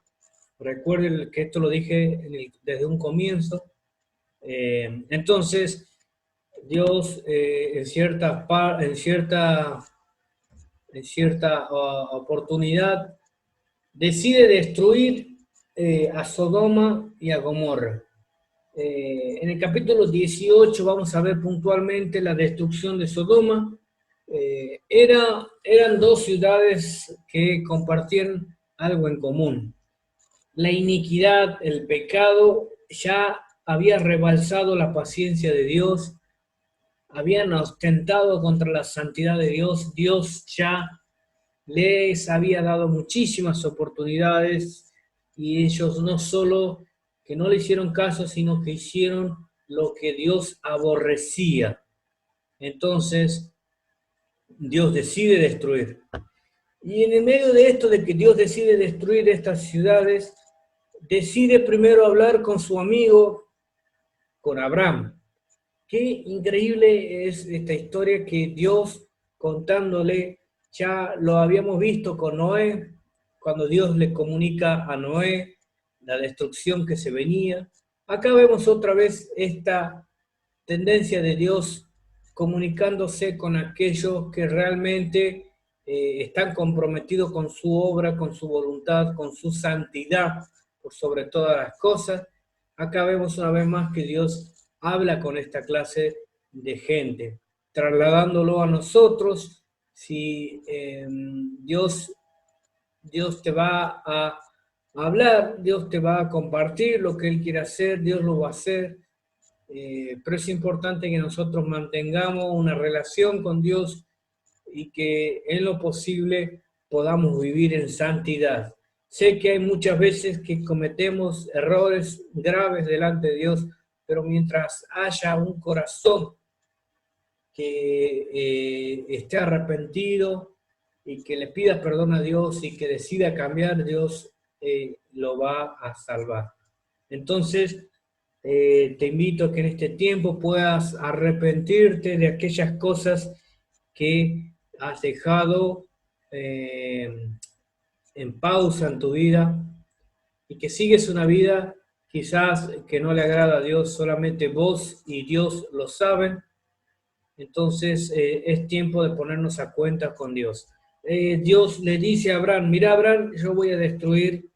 Recuerden que esto lo dije desde un comienzo. Entonces, Dios en cierta oportunidad decide destruir a Sodoma y a Gomorra. En el capítulo 18 vamos a ver puntualmente la destrucción de Sodoma. Eran dos ciudades que compartían algo en común. La iniquidad, el pecado, ya había rebalsado la paciencia de Dios, habían ostentado contra la santidad de Dios. Dios ya les había dado muchísimas oportunidades y ellos no solo que no le hicieron caso, sino que hicieron lo que Dios aborrecía. Entonces, Dios decide destruir. Y en el medio de esto, de que Dios decide destruir estas ciudades, decide primero hablar con su amigo, con Abraham. Qué increíble es esta historia que Dios contándole, ya lo habíamos visto con Noé, cuando Dios le comunica a Noé la destrucción que se venía. Acá vemos otra vez esta tendencia de Dios comunicándose con aquellos que realmente están comprometidos con su obra, con su voluntad, con su santidad, por sobre todas las cosas. Acá vemos una vez más que Dios habla con esta clase de gente, trasladándolo a nosotros. Si Dios te va a hablar, Dios te va a compartir lo que Él quiere hacer, Dios lo va a hacer. Pero es importante que nosotros mantengamos una relación con Dios y que en lo posible podamos vivir en santidad. Sé que hay muchas veces que cometemos errores graves delante de Dios, pero mientras haya un corazón que esté arrepentido y que le pida perdón a Dios y que decida cambiar, Dios lo va a salvar. Entonces, te invito a que en este tiempo puedas arrepentirte de aquellas cosas que has dejado en pausa en tu vida y que sigues una vida quizás que no le agrada a Dios, solamente vos y Dios lo saben. Entonces es tiempo de ponernos a cuenta con Dios. Dios le dice a Abraham, mira Abraham, yo voy a destruir,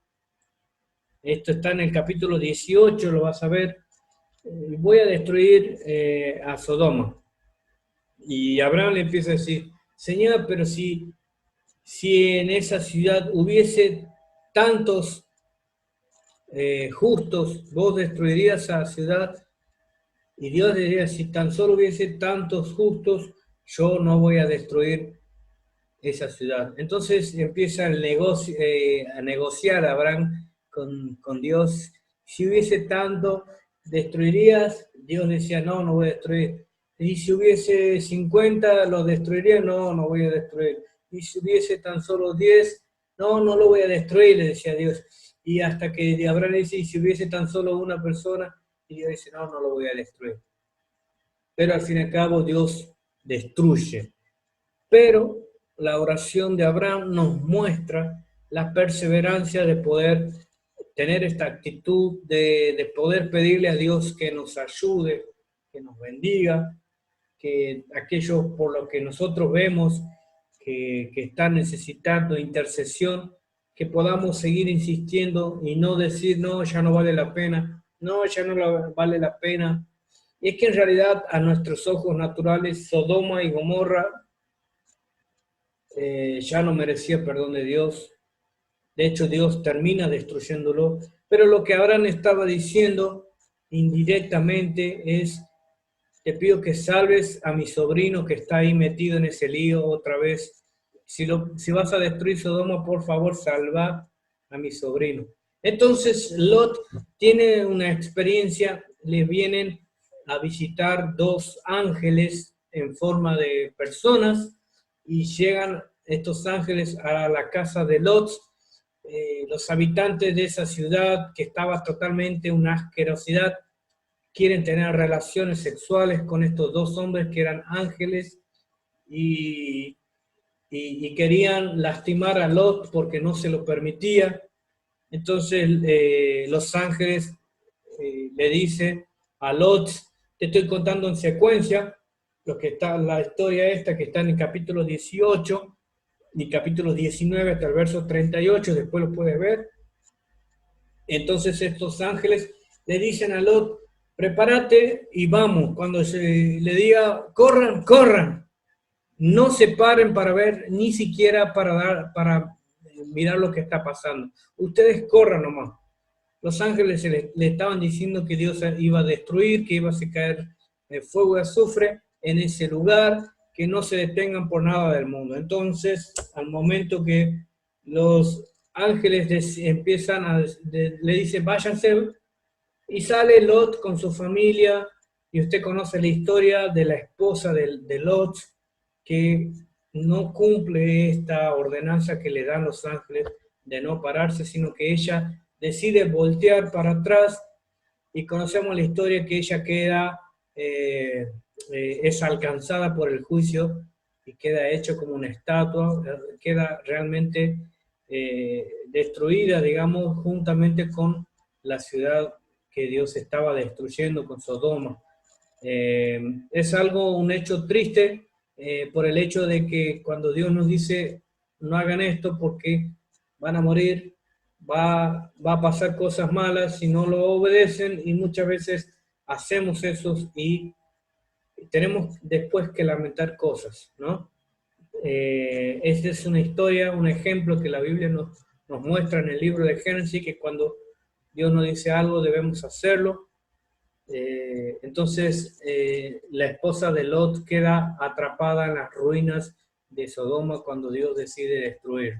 esto está en el capítulo 18, lo vas a ver, voy a destruir a Sodoma. Y Abraham le empieza a decir, Señor, pero si en esa ciudad hubiese tantos justos, vos destruirías esa ciudad. Y Dios diría, si tan solo hubiese tantos justos, yo no voy a destruir esa ciudad. Entonces empieza a negociar Abraham con Dios. Si hubiese tanto, ¿destruirías? Dios decía, no, no voy a destruir. Y si hubiese 50, ¿lo destruiría? No, no voy a destruir. Y si hubiese tan solo 10, no, no lo voy a destruir, le decía Dios. Y hasta que Abraham dice, y si hubiese tan solo una persona, y Dios dice, no, no lo voy a destruir. Pero al fin y al cabo Dios destruye. Pero la oración de Abraham nos muestra la perseverancia de poder tener esta actitud de poder pedirle a Dios que nos ayude, que nos bendiga, que aquellos por lo que nosotros vemos que están necesitando intercesión, que podamos seguir insistiendo y no decir, no, ya no vale la pena, no, ya no vale la pena. Y es que en realidad a nuestros ojos naturales, Sodoma y Gomorra ya no merecía perdón de Dios. De hecho, Dios termina destruyéndolo. Pero lo que Abraham estaba diciendo indirectamente es, te pido que salves a mi sobrino que está ahí metido en ese lío otra vez. Si vas a destruir Sodoma, por favor, salva a mi sobrino. Entonces, Lot tiene una experiencia, le vienen a visitar dos ángeles en forma de personas y llegan estos ángeles a la casa de Lot. Los habitantes de esa ciudad, que estaba totalmente una asquerosidad, quieren tener relaciones sexuales con estos dos hombres que eran ángeles y querían lastimar a Lot porque no se lo permitía. Entonces los ángeles le dicen a Lot, te estoy contando en secuencia, lo que está, la historia esta que está en el capítulo 18 y capítulo 19 hasta el verso 38, después lo puedes ver. Entonces estos ángeles le dicen a Lot, prepárate y vamos. Cuando se le diga, corran, corran. No se paren para ver, ni siquiera para mirar lo que está pasando. Ustedes corran nomás. Los ángeles le estaban diciendo que Dios iba a destruir, que iba a caer fuego y azufre en ese lugar, que no se detengan por nada del mundo. Entonces, al momento que los ángeles le dicen, váyanse, y sale Lot con su familia, y usted conoce la historia de la esposa de Lot, que no cumple esta ordenanza que le dan los ángeles de no pararse, sino que ella decide voltear para atrás y conocemos la historia que ella queda, es alcanzada por el juicio y queda hecho como una estatua, queda realmente destruida, digamos, juntamente con la ciudad que Dios estaba destruyendo con Sodoma. Es algo, un hecho triste, por el hecho de que cuando Dios nos dice no hagan esto porque van a morir, va a pasar cosas malas si no lo obedecen, y muchas veces hacemos eso y tenemos después que lamentar cosas, ¿no? Esta es una historia, un ejemplo que la Biblia nos muestra en el libro de Génesis, que cuando Dios nos dice algo debemos hacerlo. Entonces la esposa de Lot queda atrapada en las ruinas de Sodoma cuando Dios decide destruir.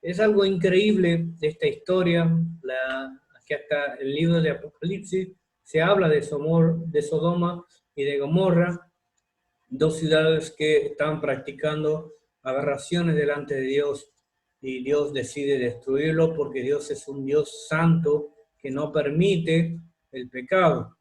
Es algo increíble de esta historia, que hasta el libro de Apocalipsis se habla de Sodoma y de Gomorra, dos ciudades que estaban practicando aberraciones delante de Dios, y Dios decide destruirlo porque Dios es un Dios santo que no permite el pecado.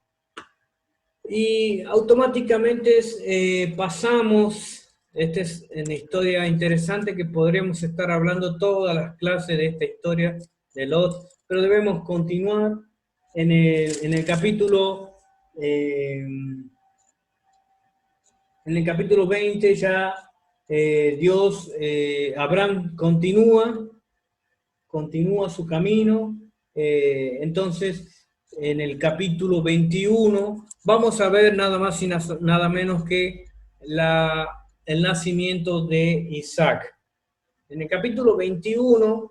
Y automáticamente pasamos, esta es una historia interesante que podríamos estar hablando todas las clases de esta historia de Lot, pero debemos continuar en el capítulo, en el capítulo 20 ya Dios, Abraham continúa su camino. Entonces, en el capítulo 21 vamos a ver nada más y nada menos que el nacimiento de Isaac. En el capítulo 21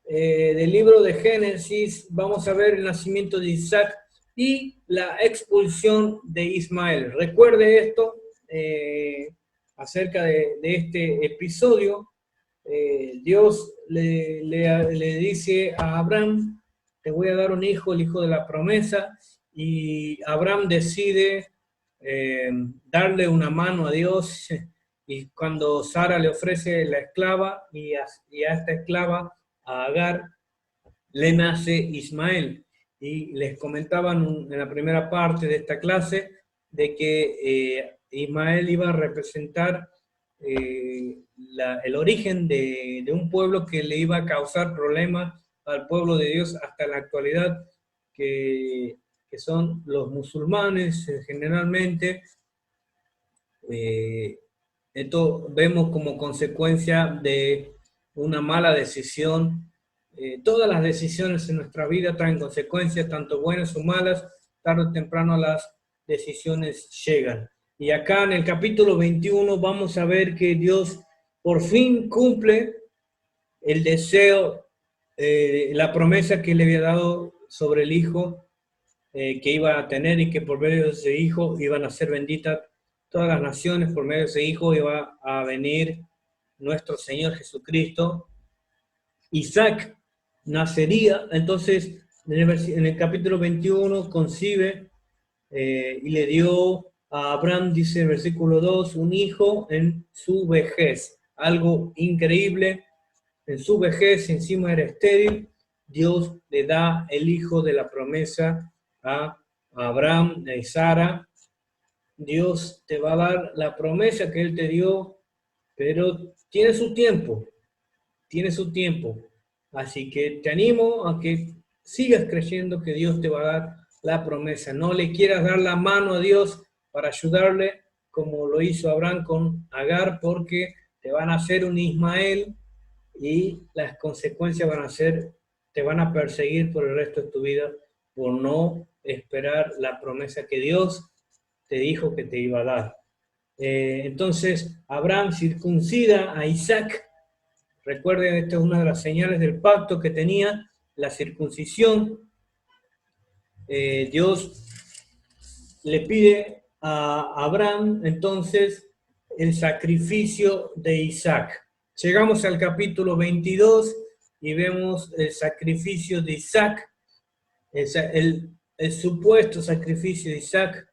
del libro de Génesis vamos a ver el nacimiento de Isaac y la expulsión de Ismael. Recuerde esto acerca de este episodio. Dios le dice a Abraham: te voy a dar un hijo, el hijo de la promesa, y Abraham decide darle una mano a Dios, y cuando Sara le ofrece la esclava, y a esta esclava, a Agar, le nace Ismael. Y les comentaban en la primera parte de esta clase de que Ismael iba a representar el origen de un pueblo que le iba a causar problemas al pueblo de Dios hasta la actualidad, que son los musulmanes generalmente. Esto vemos como consecuencia de una mala decisión. Todas las decisiones en nuestra vida traen consecuencias, tanto buenas o malas. Tarde o temprano las decisiones llegan. Y acá en el capítulo 21 vamos a ver que Dios por fin cumple el deseo, la promesa que le había dado sobre el hijo que iba a tener, y que por medio de ese hijo iban a ser benditas todas las naciones. Por medio de ese hijo iba a venir nuestro Señor Jesucristo. Isaac nacería, entonces, en el capítulo 21 concibe y le dio a Abraham, dice el versículo 2, un hijo en su vejez. Algo increíble. En su vejez, encima era estéril, Dios le da el hijo de la promesa a Abraham y Sara. Dios te va a dar la promesa que Él te dio, pero tiene su tiempo, tiene su tiempo. Así que te animo a que sigas creyendo que Dios te va a dar la promesa. No le quieras dar la mano a Dios para ayudarle como lo hizo Abraham con Agar, porque te van a hacer un Ismael y las consecuencias van a ser, te van a perseguir por el resto de tu vida por no esperar la promesa que Dios te dijo que te iba a dar. Entonces Abraham circuncida a Isaac. Recuerden, esta es una de las señales del pacto que tenía, la circuncisión. Dios le pide a Abraham entonces el sacrificio de Isaac. Llegamos al capítulo 22 y vemos el sacrificio de Isaac, el supuesto sacrificio de Isaac.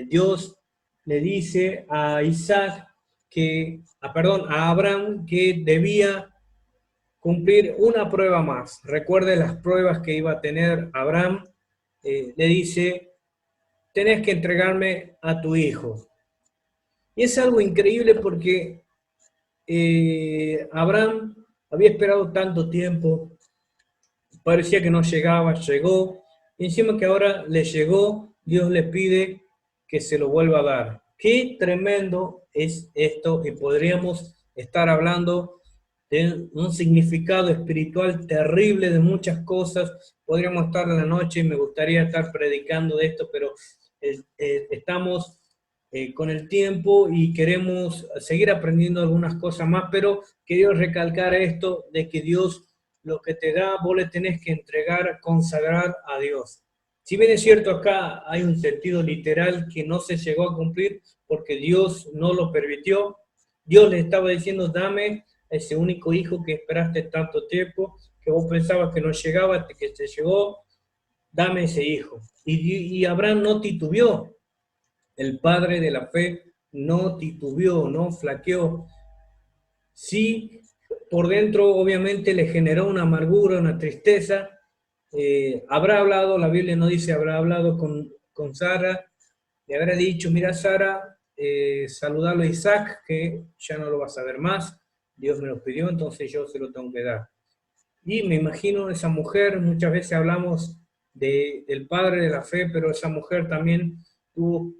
Dios le dice a Isaac a Abraham que debía cumplir una prueba más. Recuerde las pruebas que iba a tener Abraham. Le dice, tenés que entregarme a tu hijo. Y es algo increíble porque Abraham había esperado tanto tiempo, parecía que no llegaba, llegó, y encima que ahora le llegó, Dios le pide que se lo vuelva a dar. Qué tremendo es esto, y podríamos estar hablando de un significado espiritual terrible de muchas cosas. Podríamos estar en la noche y me gustaría estar predicando de esto, pero estamos con el tiempo y queremos seguir aprendiendo algunas cosas más, pero quiero recalcar esto de que Dios lo que te da, vos le tenés que entregar, consagrar a Dios. Si bien es cierto, acá hay un sentido literal que no se llegó a cumplir porque Dios no lo permitió. Dios le estaba diciendo, dame ese único hijo que esperaste tanto tiempo, que vos pensabas que no llegaba, que te llegó, dame ese hijo. Y Abraham no titubeó. El padre de la fe no titubeó, no flaqueó. Sí, por dentro obviamente le generó una amargura, una tristeza. Habrá hablado, la Biblia no dice, habrá hablado con Sara, le habrá dicho, mira Sara, saludalo a Isaac, que ya no lo vas a ver más, Dios me lo pidió, entonces yo se lo tengo que dar. Y me imagino esa mujer, muchas veces hablamos del padre de la fe, pero esa mujer también tuvo,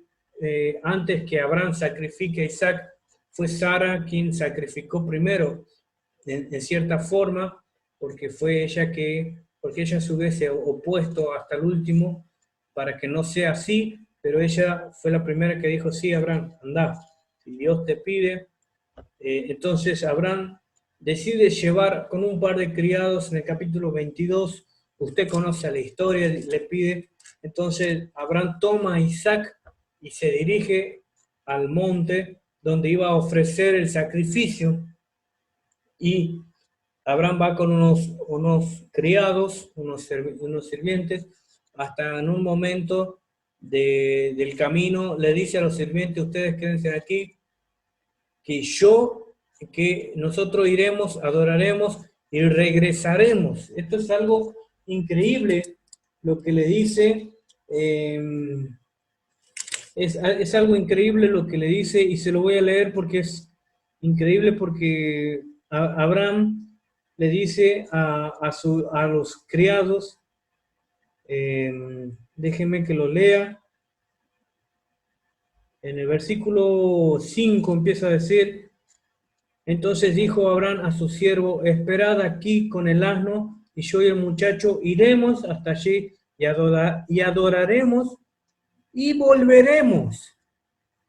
antes que Abraham sacrifique a Isaac, fue Sara quien sacrificó primero, en cierta forma, porque fue ella porque ella se hubiese opuesto hasta el último para que no sea así, pero ella fue la primera que dijo, sí, Abraham, anda, si Dios te pide. Entonces Abraham decide llevar con un par de criados en el capítulo 22, usted conoce la historia, le pide, entonces Abraham toma a Isaac y se dirige al monte donde iba a ofrecer el sacrificio, y Abraham va con unos criados, unos sirvientes, hasta en un momento del camino le dice a los sirvientes, ustedes quédense aquí, que nosotros iremos, adoraremos y regresaremos. Esto es algo increíble lo que le dice, es algo increíble lo que le dice, y se lo voy a leer porque es increíble, porque Abraham le dice a los criados, déjenme que lo lea, en el versículo 5 empieza a decir, entonces dijo Abraham a su siervo, esperad aquí con el asno, y yo y el muchacho iremos hasta allí y adoraremos y volveremos.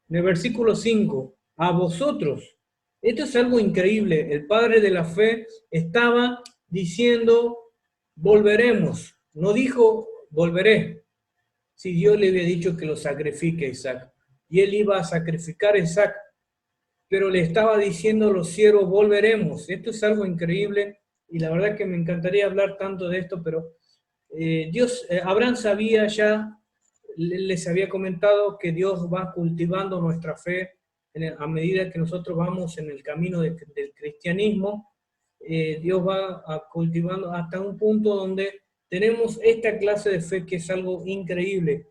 En el versículo 5, a vosotros. Esto es algo increíble. El padre de la fe estaba diciendo, volveremos. No dijo, volveré. Si Dios le había dicho que lo sacrifique a Isaac. Y él iba a sacrificar a Isaac, pero le estaba diciendo a los siervos, volveremos. Esto es algo increíble, y la verdad que me encantaría hablar tanto de esto, pero Abraham sabía ya, les había comentado que Dios va cultivando nuestra fe a medida que nosotros vamos en el camino del cristianismo. Dios va cultivando hasta un punto donde tenemos esta clase de fe que es algo increíble.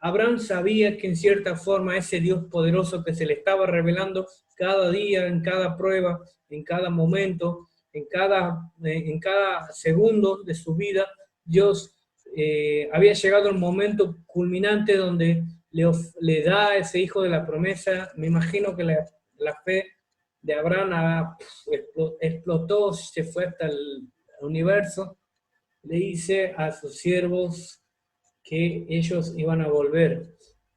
Abraham sabía que en cierta forma ese Dios poderoso que se le estaba revelando cada día, en cada prueba, en cada momento, en cada segundo de su vida, Dios había llegado el momento culminante donde le da a ese hijo de la promesa. Me imagino que la fe de Abraham explotó, se fue hasta el universo. Le dice a sus siervos que ellos iban a volver.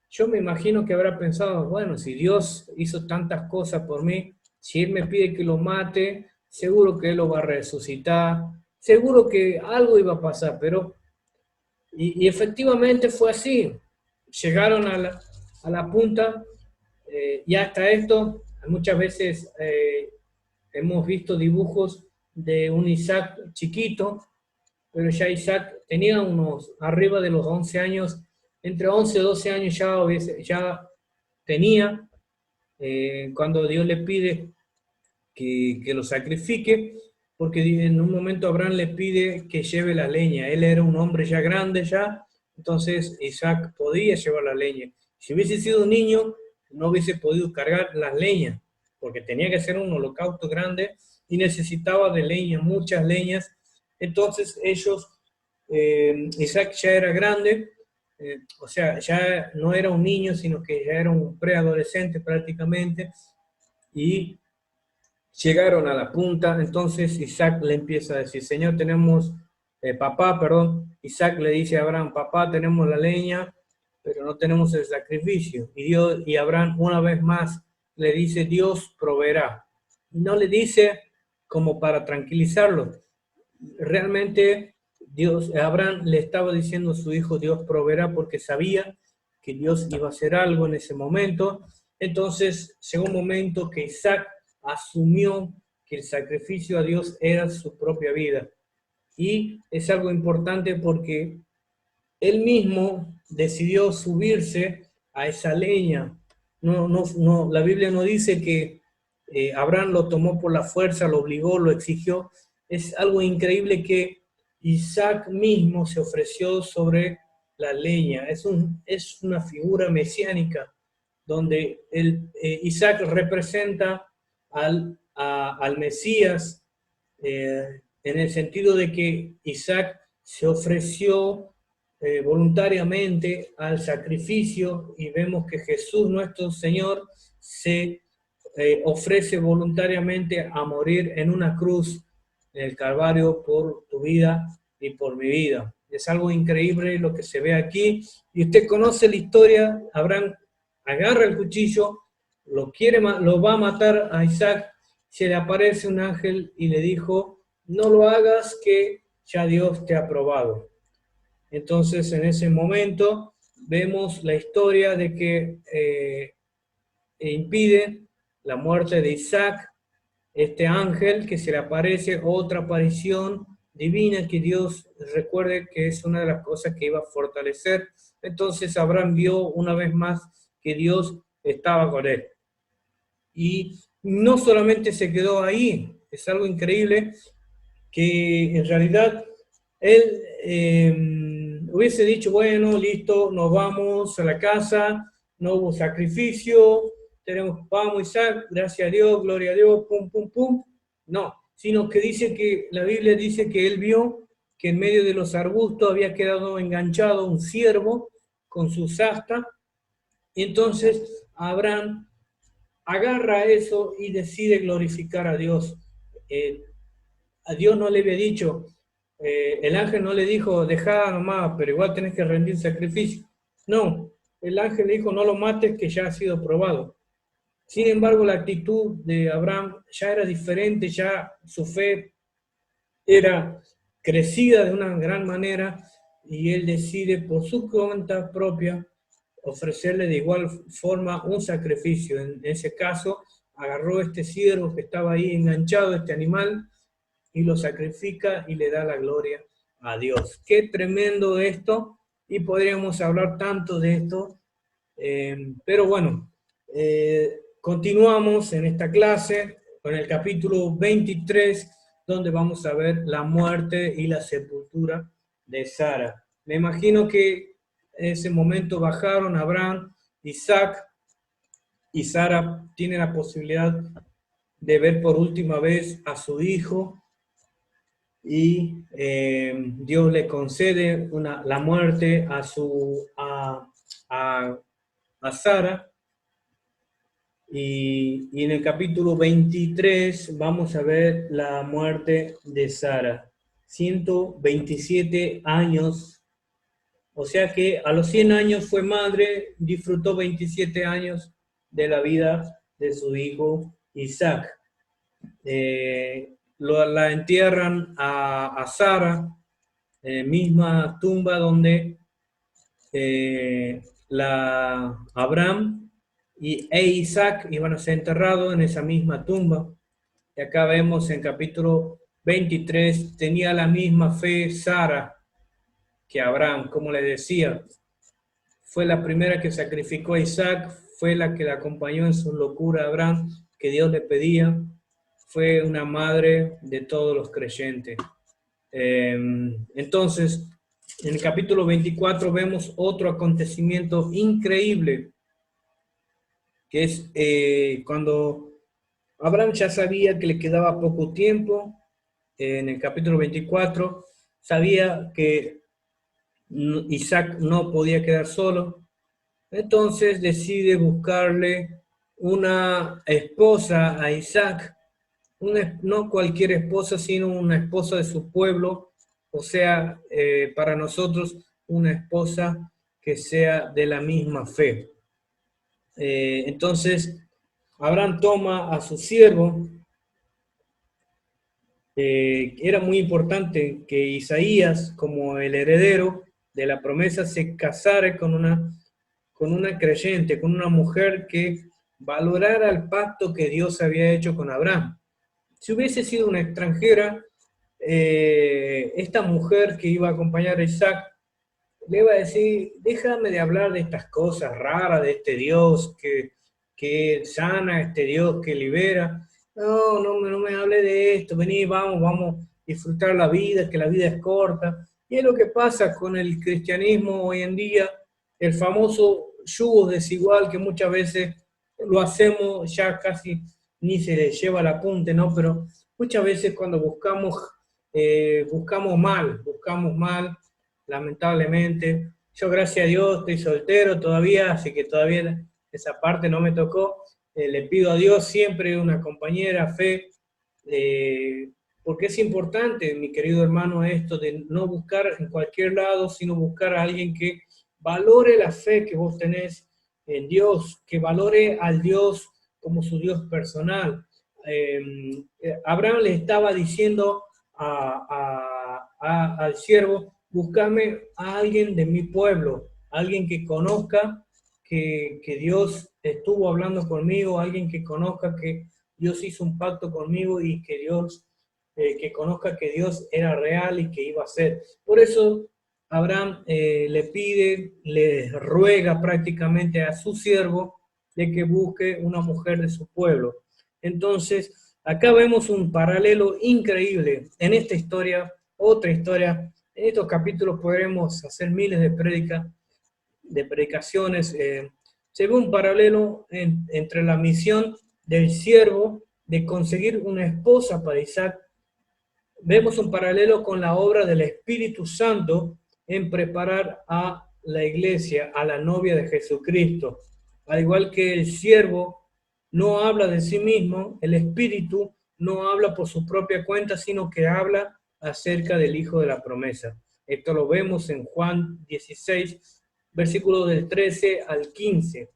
Yo me imagino que habrá pensado, bueno, si Dios hizo tantas cosas por mí, si Él me pide que lo mate, seguro que Él lo va a resucitar, seguro que algo iba a pasar, pero... Y efectivamente fue así. Llegaron a la punta, y hasta esto, muchas veces hemos visto dibujos de un Isaac chiquito, pero ya Isaac tenía arriba de los 11 años, entre 11 y 12 años ya tenía, cuando Dios le pide que lo sacrifique, porque en un momento Abraham le pide que lleve la leña. Él era un hombre ya grande ya, entonces Isaac podía llevar la leña. Si hubiese sido un niño, no hubiese podido cargar las leñas, porque tenía que hacer un holocausto grande y necesitaba de leña, muchas leñas. Entonces ellos, Isaac ya era grande, o sea, ya no era un niño, sino que ya era un preadolescente prácticamente, y llegaron a la punta. Entonces Isaac le empieza a decir, Señor, tenemos, Isaac le dice a Abraham, papá, tenemos la leña, pero no tenemos el sacrificio. Y Abraham una vez más le dice, Dios proveerá. Y no le dice como para tranquilizarlo. Realmente Abraham le estaba diciendo a su hijo, Dios proveerá, porque sabía que Dios iba a hacer algo en ese momento. Entonces llegó un momento que Isaac asumió que el sacrificio a Dios era su propia vida. Y es algo importante porque él mismo decidió subirse a esa leña. La Biblia no dice que Abraham lo tomó por la fuerza, lo obligó, lo exigió. Es algo increíble que Isaac mismo se ofreció sobre la leña. Es una figura mesiánica donde Isaac representa al Mesías, en el sentido de que Isaac se ofreció voluntariamente al sacrificio, y vemos que Jesús nuestro Señor se ofrece voluntariamente a morir en una cruz en el Calvario por tu vida y por mi vida. Es algo increíble lo que se ve aquí, y usted conoce la historia. Abraham agarra el cuchillo, lo va a matar a Isaac, se le aparece un ángel y le dijo, no lo hagas, que ya Dios te ha probado. Entonces en ese momento vemos la historia de que impide la muerte de Isaac, este ángel que se le aparece, otra aparición divina que Dios, recuerde que es una de las cosas que iba a fortalecer. Entonces Abraham vio una vez más que Dios estaba con él. Y no solamente se quedó ahí, es algo increíble que en realidad él hubiese dicho, bueno, listo, nos vamos a la casa, no hubo sacrificio, vamos Isaac, gracias a Dios, gloria a Dios, pum, pum, pum. No, sino que dice que la Biblia dice que él vio que en medio de los arbustos había quedado enganchado un ciervo con su asta, y entonces Abraham agarra eso y decide glorificar a Dios. A Dios no le había dicho, el ángel no le dijo, dejá nomás, pero igual tenés que rendir sacrificio. No, el ángel le dijo, no lo mates, que ya ha sido probado. Sin embargo, la actitud de Abraham ya era diferente, ya su fe era crecida de una gran manera, y él decide por su cuenta propia ofrecerle de igual forma un sacrificio. En ese caso, agarró este ciervo que estaba ahí enganchado, este animal, y lo sacrifica y le da la gloria a Dios. Qué tremendo esto, y podríamos hablar tanto de esto, pero bueno, continuamos en esta clase con el capítulo 23, donde vamos a ver la muerte y la sepultura de Sara. Me imagino que en ese momento bajaron Abraham, Isaac y Sara tienen la posibilidad de ver por última vez a su hijo, y Dios le concede la muerte a Sara. Y en el capítulo 23 vamos a ver la muerte de Sara. 127 años, o sea que a los 100 años fue madre, disfrutó 27 años de la vida de su hijo Isaac. La entierran a Sara en la misma tumba donde Abraham e Isaac iban a ser enterrados, en esa misma tumba. Y acá vemos en capítulo 23, tenía la misma fe Sara que Abraham, como le decía. Fue la primera que sacrificó a Isaac, fue la que le acompañó en su locura a Abraham, que Dios le pedía. fue una madre de todos los creyentes. Entonces, en el capítulo 24 vemos otro acontecimiento increíble, que es cuando Abraham ya sabía que le quedaba poco tiempo. En el capítulo 24 sabía que Isaac no podía quedar solo, entonces decide buscarle una esposa a Isaac, no cualquier esposa, sino una esposa de su pueblo, o sea, para nosotros, una esposa que sea de la misma fe. Entonces, Abraham toma a su siervo. Era muy importante que Isaías, como el heredero de la promesa, se casara con una creyente, con una mujer que valorara el pacto que Dios había hecho con Abraham. Si hubiese sido una extranjera, esta mujer que iba a acompañar a Isaac le iba a decir: déjame de hablar de estas cosas raras, de este Dios que sana, este Dios que libera. No me hable de esto, vení, vamos a disfrutar la vida, que la vida es corta. Y es lo que pasa con el cristianismo hoy en día, el famoso yugo desigual que muchas veces lo hacemos, ya casi ni se le lleva el apunte, ¿no? Pero muchas veces cuando buscamos mal, lamentablemente. Yo, gracias a Dios, estoy soltero todavía, así que todavía esa parte no me tocó. Le pido a Dios siempre una compañera, fe, porque es importante, mi querido hermano, esto de no buscar en cualquier lado, sino buscar a alguien que valore la fe que vos tenés en Dios, que valore al Dios como su Dios personal. Abraham le estaba diciendo al siervo: búscame a alguien de mi pueblo, alguien que conozca que Dios estuvo hablando conmigo, alguien que conozca que Dios hizo un pacto conmigo y que que conozca que Dios era real y que iba a ser. Por eso Abraham le ruega prácticamente a su siervo de que busque una mujer de su pueblo. Entonces, acá vemos un paralelo increíble en esta historia, otra historia. En estos capítulos podremos hacer miles de predicaciones. Se ve un paralelo entre la misión del siervo de conseguir una esposa para Isaac. Vemos un paralelo con la obra del Espíritu Santo en preparar a la iglesia, a la novia de Jesucristo. Al igual que el siervo no habla de sí mismo, el Espíritu no habla por su propia cuenta, sino que habla acerca del Hijo de la promesa. Esto lo vemos en Juan 16, versículos del 13 al 15.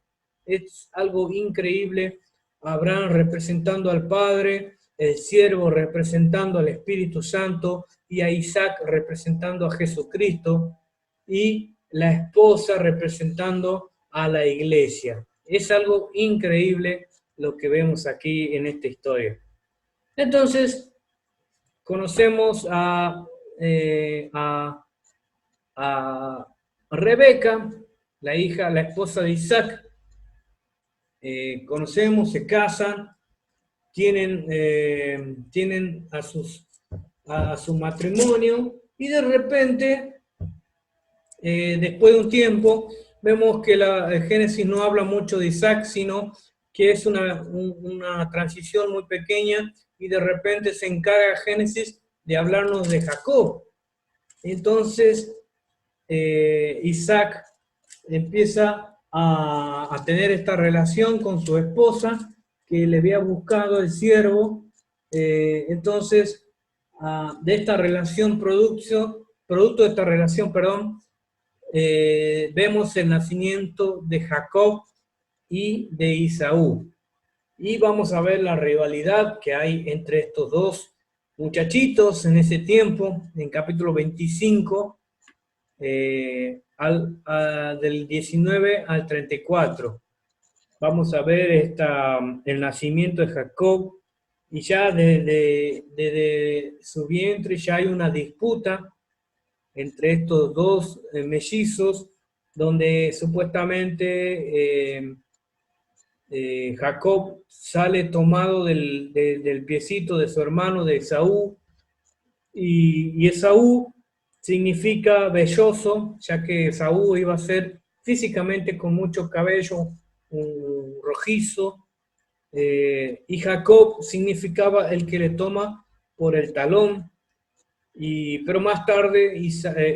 Es algo increíble. Abraham representando al Padre, el siervo representando al Espíritu Santo y a Isaac representando a Jesucristo y la esposa representando a la iglesia. Es algo increíble lo que vemos aquí en esta historia. Entonces, conocemos a Rebeca, la esposa de Isaac. Conocemos, se casan, tienen a su matrimonio y de repente, después de un tiempo, vemos que el Génesis no habla mucho de Isaac, sino que es una transición muy pequeña y de repente se encarga Génesis de hablarnos de Jacob. Entonces, Isaac empieza a tener esta relación con su esposa que le había buscado el siervo. Entonces, de esta relación, producto de esta relación, perdón, vemos el nacimiento de Jacob y de Isaú. Y vamos a ver la rivalidad que hay entre estos dos muchachitos en ese tiempo, en capítulo 25, del 19 al 34. Vamos a ver el nacimiento de Jacob, y ya desde su vientre ya hay una disputa entre estos dos mellizos, donde supuestamente Jacob sale tomado del piecito de su hermano, de Esaú, y Esaú significa velloso, ya que Esaú iba a ser físicamente con mucho cabello, rojizo, y Jacob significaba el que le toma por el talón, pero más tarde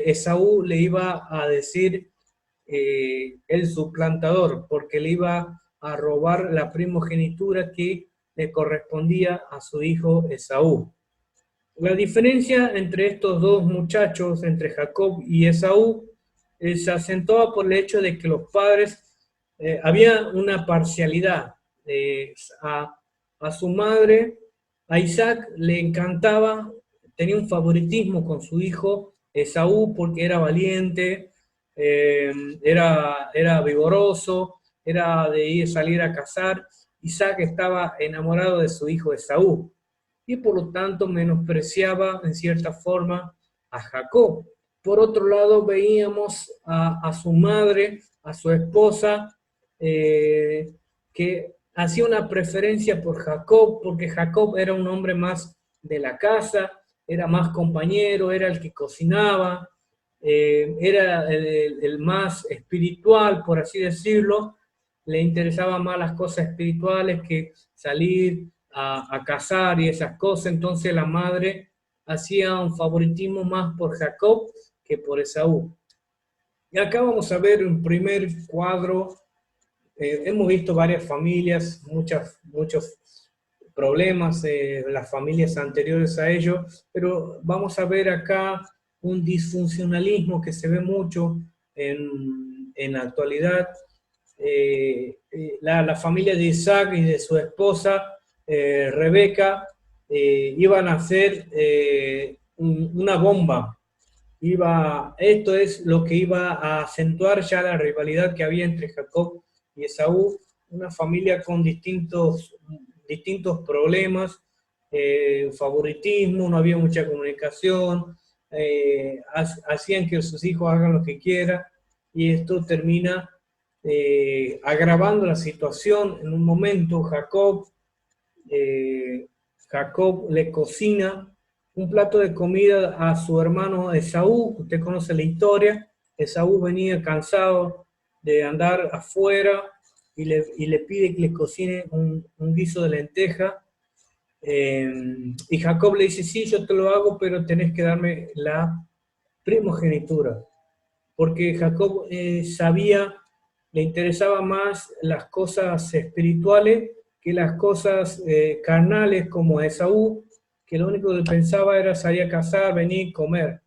Esaú le iba a decir el suplantador, porque le iba a robar la primogenitura que le correspondía a su hijo Esaú. La diferencia entre estos dos muchachos, entre Jacob y Esaú, se acentuaba por el hecho de que los padres, había una parcialidad. A su madre, a Isaac, le encantaba, tenía un favoritismo con su hijo Esaú porque era valiente, era vigoroso, era de ir salir a cazar. Isaac estaba enamorado de su hijo Esaú y por lo tanto menospreciaba en cierta forma a Jacob. Por otro lado, veíamos a su madre, a su esposa, que hacía una preferencia por Jacob, porque Jacob era un hombre más de la casa, era más compañero, era el que cocinaba, era el más espiritual, por así decirlo, le interesaban más las cosas espirituales que salir a cazar y esas cosas. Entonces la madre hacía un favoritismo más por Jacob que por Esaú. Y acá vamos a ver un primer cuadro. Hemos visto varias familias, muchos problemas en las familias anteriores a ellos, pero vamos a ver acá un disfuncionalismo que se ve mucho en la actualidad. La familia de Isaac y de su esposa Rebeca iban a hacer una bomba. Esto es lo que iba a acentuar ya la rivalidad que había entre Jacob y Esaú, una familia con distintos problemas, favoritismo, no había mucha comunicación, hacían que sus hijos hagan lo que quieran, y esto termina agravando la situación. En un momento Jacob le cocina un plato de comida a su hermano Esaú. Usted conoce la historia. Esaú venía cansado de andar afuera y le pide que le cocine un guiso de lenteja. Y Jacob le dice, sí, yo te lo hago, pero tenés que darme la primogenitura. Porque Jacob le interesaba más las cosas espirituales que las cosas carnales, como Esaú, que lo único que pensaba era salir a cazar, venir, comer.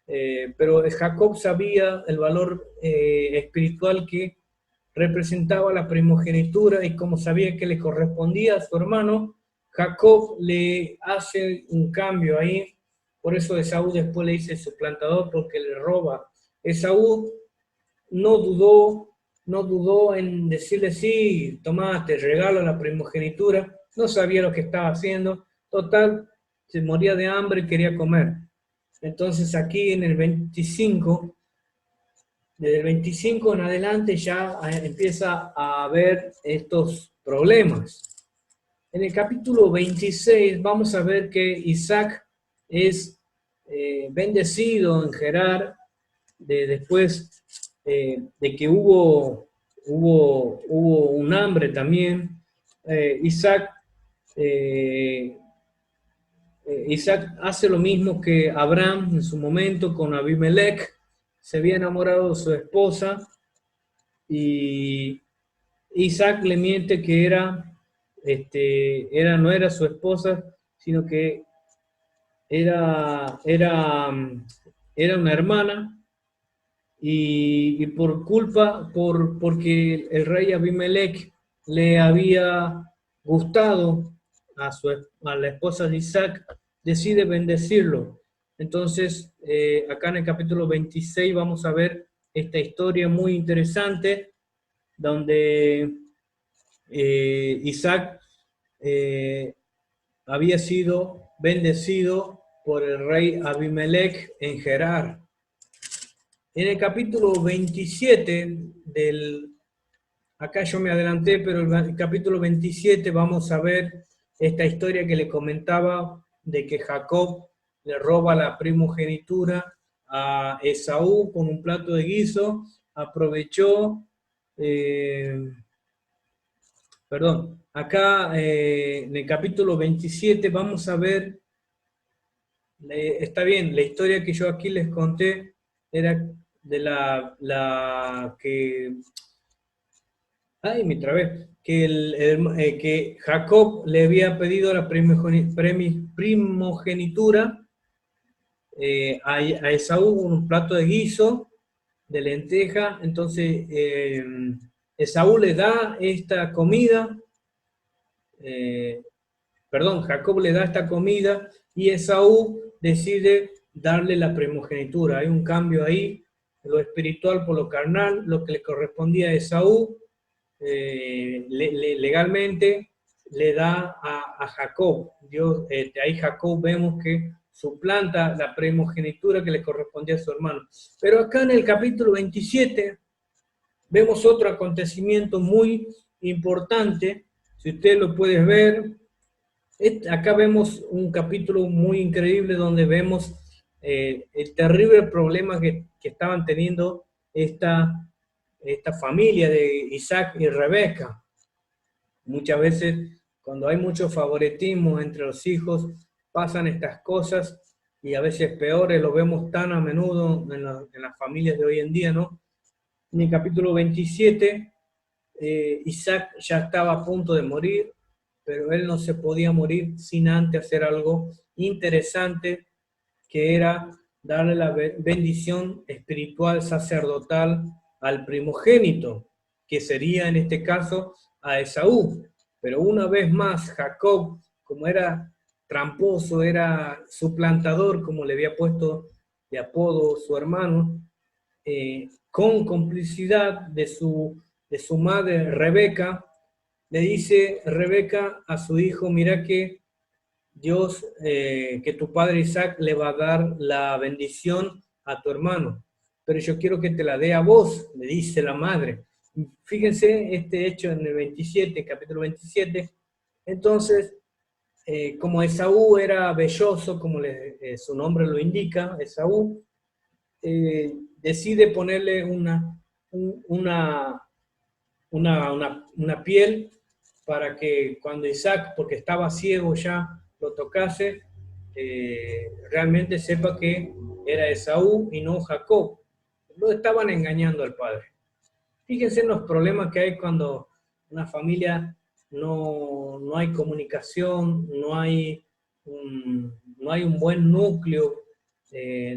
Pero Jacob sabía el valor espiritual que representaba la primogenitura, y como sabía que le correspondía a su hermano, Jacob le hace un cambio ahí. Por eso Esaú después le dice suplantador, porque le roba. Esaú no dudó en decirle, sí, tomá, te regalo la primogenitura. No sabía lo que estaba haciendo. Total, se moría de hambre y quería comer. Entonces aquí en el 25, desde el 25 en adelante ya empieza a haber estos problemas. En el capítulo 26 vamos a ver que Isaac es bendecido en Gerar, después de que hubo un hambre también. Isaac hace lo mismo que Abraham en su momento con Abimelech. Se había enamorado de su esposa y Isaac le miente que no era su esposa, sino que era una hermana. Y porque el rey Abimelech le había gustado a la esposa de Isaac, decide bendecirlo. Entonces, acá en el capítulo 26 vamos a ver esta historia muy interesante, donde Isaac había sido bendecido por el rey Abimelech en Gerar. En el capítulo 27 acá yo me adelanté, pero el capítulo 27 vamos a ver esta historia que le comentaba de que Jacob le roba la primogenitura a Esaú con un plato de guiso, aprovechó, perdón, acá en el capítulo 27 vamos a ver, está bien, la historia que yo aquí les conté era de la que, ay, me trabé, que, que Jacob le había pedido la primogenitura a Esaú, un plato de guiso, de lenteja. Entonces Esaú le da esta comida, eh, perdón, Jacob le da esta comida y Esaú decide darle la primogenitura. Hay un cambio ahí, lo espiritual por lo carnal, lo que le correspondía a Esaú, legalmente le da a Jacob. Dios, ahí Jacob vemos que suplanta la primogenitura que le correspondía a su hermano. Pero acá en el capítulo 27 vemos otro acontecimiento muy importante. Si usted lo puede ver, acá vemos un capítulo muy increíble donde vemos el terrible problema que estaban teniendo esta familia de Isaac y Rebeca. Muchas veces, cuando hay mucho favoritismo entre los hijos, pasan estas cosas y a veces peores, lo vemos tan a menudo en las familias de hoy en día, ¿no? En el capítulo 27, Isaac ya estaba a punto de morir, pero él no se podía morir sin antes hacer algo interesante, que era darle la bendición espiritual sacerdotal al primogénito, que sería en este caso a Esaú. Pero una vez más Jacob, como era tramposo, era suplantador, como le había puesto de apodo su hermano, con complicidad de su madre Rebeca, le dice Rebeca a su hijo: mira que Dios, que tu padre Isaac le va a dar la bendición a tu hermano, pero yo quiero que te la dé a vos, le dice la madre. Fíjense este hecho en el 27, capítulo 27. Entonces, como Esaú era velloso, como su nombre lo indica, Esaú, decide ponerle una piel para que cuando Isaac, porque estaba ciego ya, lo tocase, realmente sepa que era Esaú y no Jacob. Lo estaban engañando al padre. Fíjense en los problemas que hay cuando una familia no hay comunicación, no hay un buen núcleo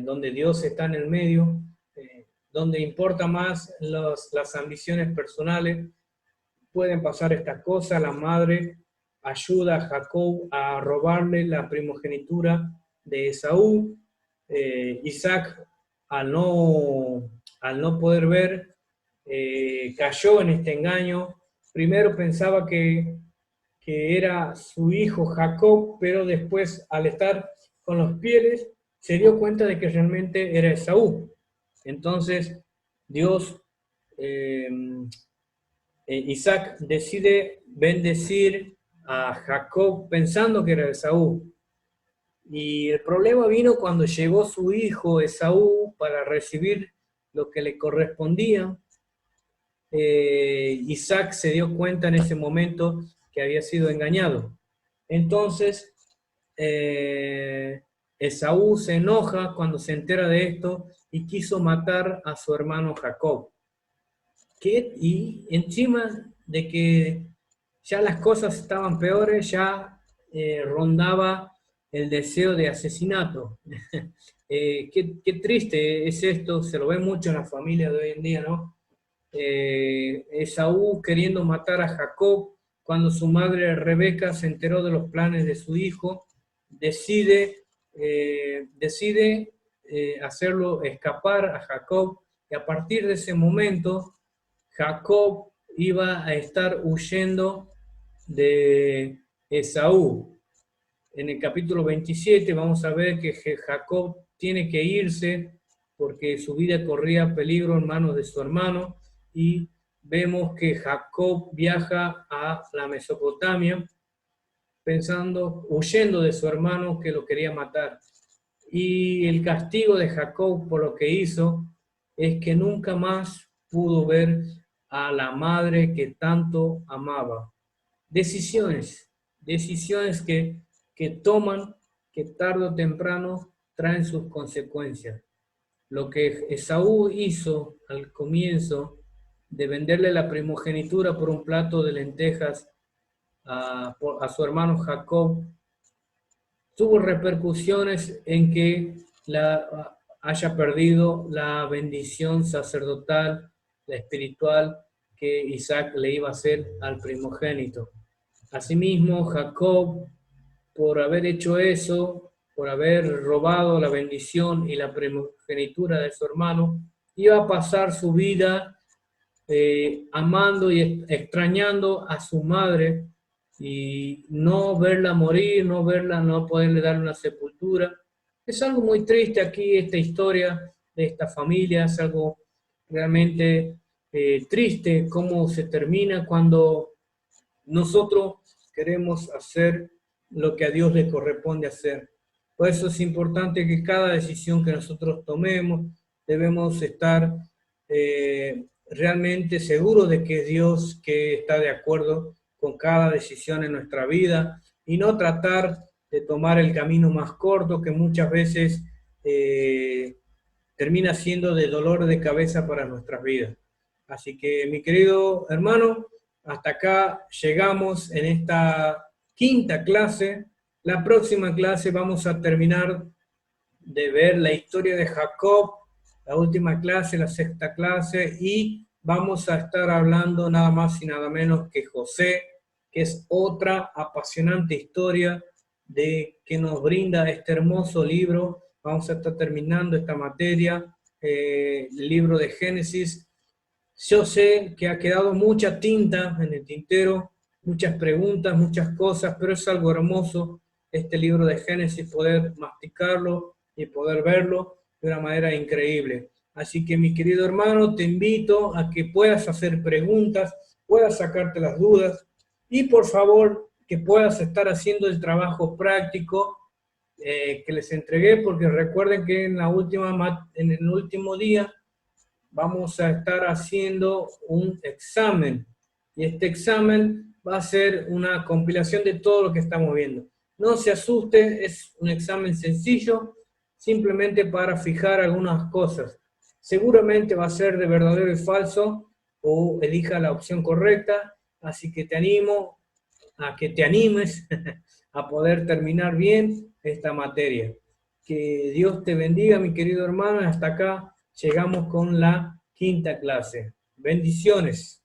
donde Dios está en el medio, donde importa más las ambiciones personales. Pueden pasar estas cosas. La madre ayuda a Jacob a robarle la primogenitura de Esaú. Isaac, al no poder ver, cayó en este engaño. Primero pensaba que era su hijo Jacob, pero después, al estar con los pieles, se dio cuenta de que realmente era Esaú. Entonces Dios, Isaac decide bendecir a Jacob pensando que era Esaú. Y el problema vino cuando llegó su hijo Esaú para recibir lo que le correspondía. Isaac se dio cuenta en ese momento que había sido engañado. Entonces, Esaú se enoja cuando se entera de esto y quiso matar a su hermano Jacob. Y encima de que ya las cosas estaban peores, ya rondaba el deseo de asesinato. Qué triste es esto, se lo ve mucho en la familia de hoy en día, ¿no? Esaú queriendo matar a Jacob, cuando su madre Rebeca se enteró de los planes de su hijo, decide hacerlo escapar a Jacob, y a partir de ese momento Jacob iba a estar huyendo de Esaú. En el capítulo 27 vamos a ver que Jacob tiene que irse porque su vida corría peligro en manos de su hermano, y vemos que Jacob viaja a la Mesopotamia, huyendo de su hermano que lo quería matar. Y el castigo de Jacob por lo que hizo es que nunca más pudo ver a la madre que tanto amaba. Decisiones que toman, que tarde o temprano traen sus consecuencias. Lo que Esaú hizo al comienzo de venderle la primogenitura por un plato de lentejas a su hermano Jacob, tuvo repercusiones en que haya perdido la bendición sacerdotal, la espiritual, que Isaac le iba a hacer al primogénito. Asimismo, Jacob, por haber hecho eso, por haber robado la bendición y la primogenitura de su hermano, iba a pasar su vida amando y extrañando a su madre y no verla morir, no poderle dar una sepultura. Es algo muy triste aquí esta historia de esta familia, es algo realmente triste cómo se termina cuando nosotros queremos hacer lo que a Dios le corresponde hacer. Por eso es importante que cada decisión que nosotros tomemos debemos estar realmente seguros de que es Dios que está de acuerdo con cada decisión en nuestra vida y no tratar de tomar el camino más corto que muchas veces termina siendo de dolor de cabeza para nuestras vidas. Así que, mi querido hermano, hasta acá llegamos en esta quinta clase. La próxima clase vamos a terminar de ver la historia de Jacob, la última clase, la sexta clase, y vamos a estar hablando nada más y nada menos que José, que es otra apasionante historia que nos brinda este hermoso libro. Vamos a estar terminando esta materia, el libro de Génesis. Yo sé que ha quedado mucha tinta en el tintero, muchas preguntas, muchas cosas, pero es algo hermoso este libro de Génesis, poder masticarlo y poder verlo de una manera increíble. Así que, mi querido hermano, te invito a que puedas hacer preguntas, puedas sacarte las dudas y, por favor, que puedas estar haciendo el trabajo práctico que les entregué, porque recuerden que en el último día vamos a estar haciendo un examen y este examen va a ser una compilación de todo lo que estamos viendo. No se asuste, es un examen sencillo, simplemente para fijar algunas cosas. Seguramente va a ser de verdadero y falso o elija la opción correcta, así que te animo a que te animes a poder terminar bien esta materia. Que Dios te bendiga, mi querido hermano, hasta acá llegamos con la quinta clase. Bendiciones.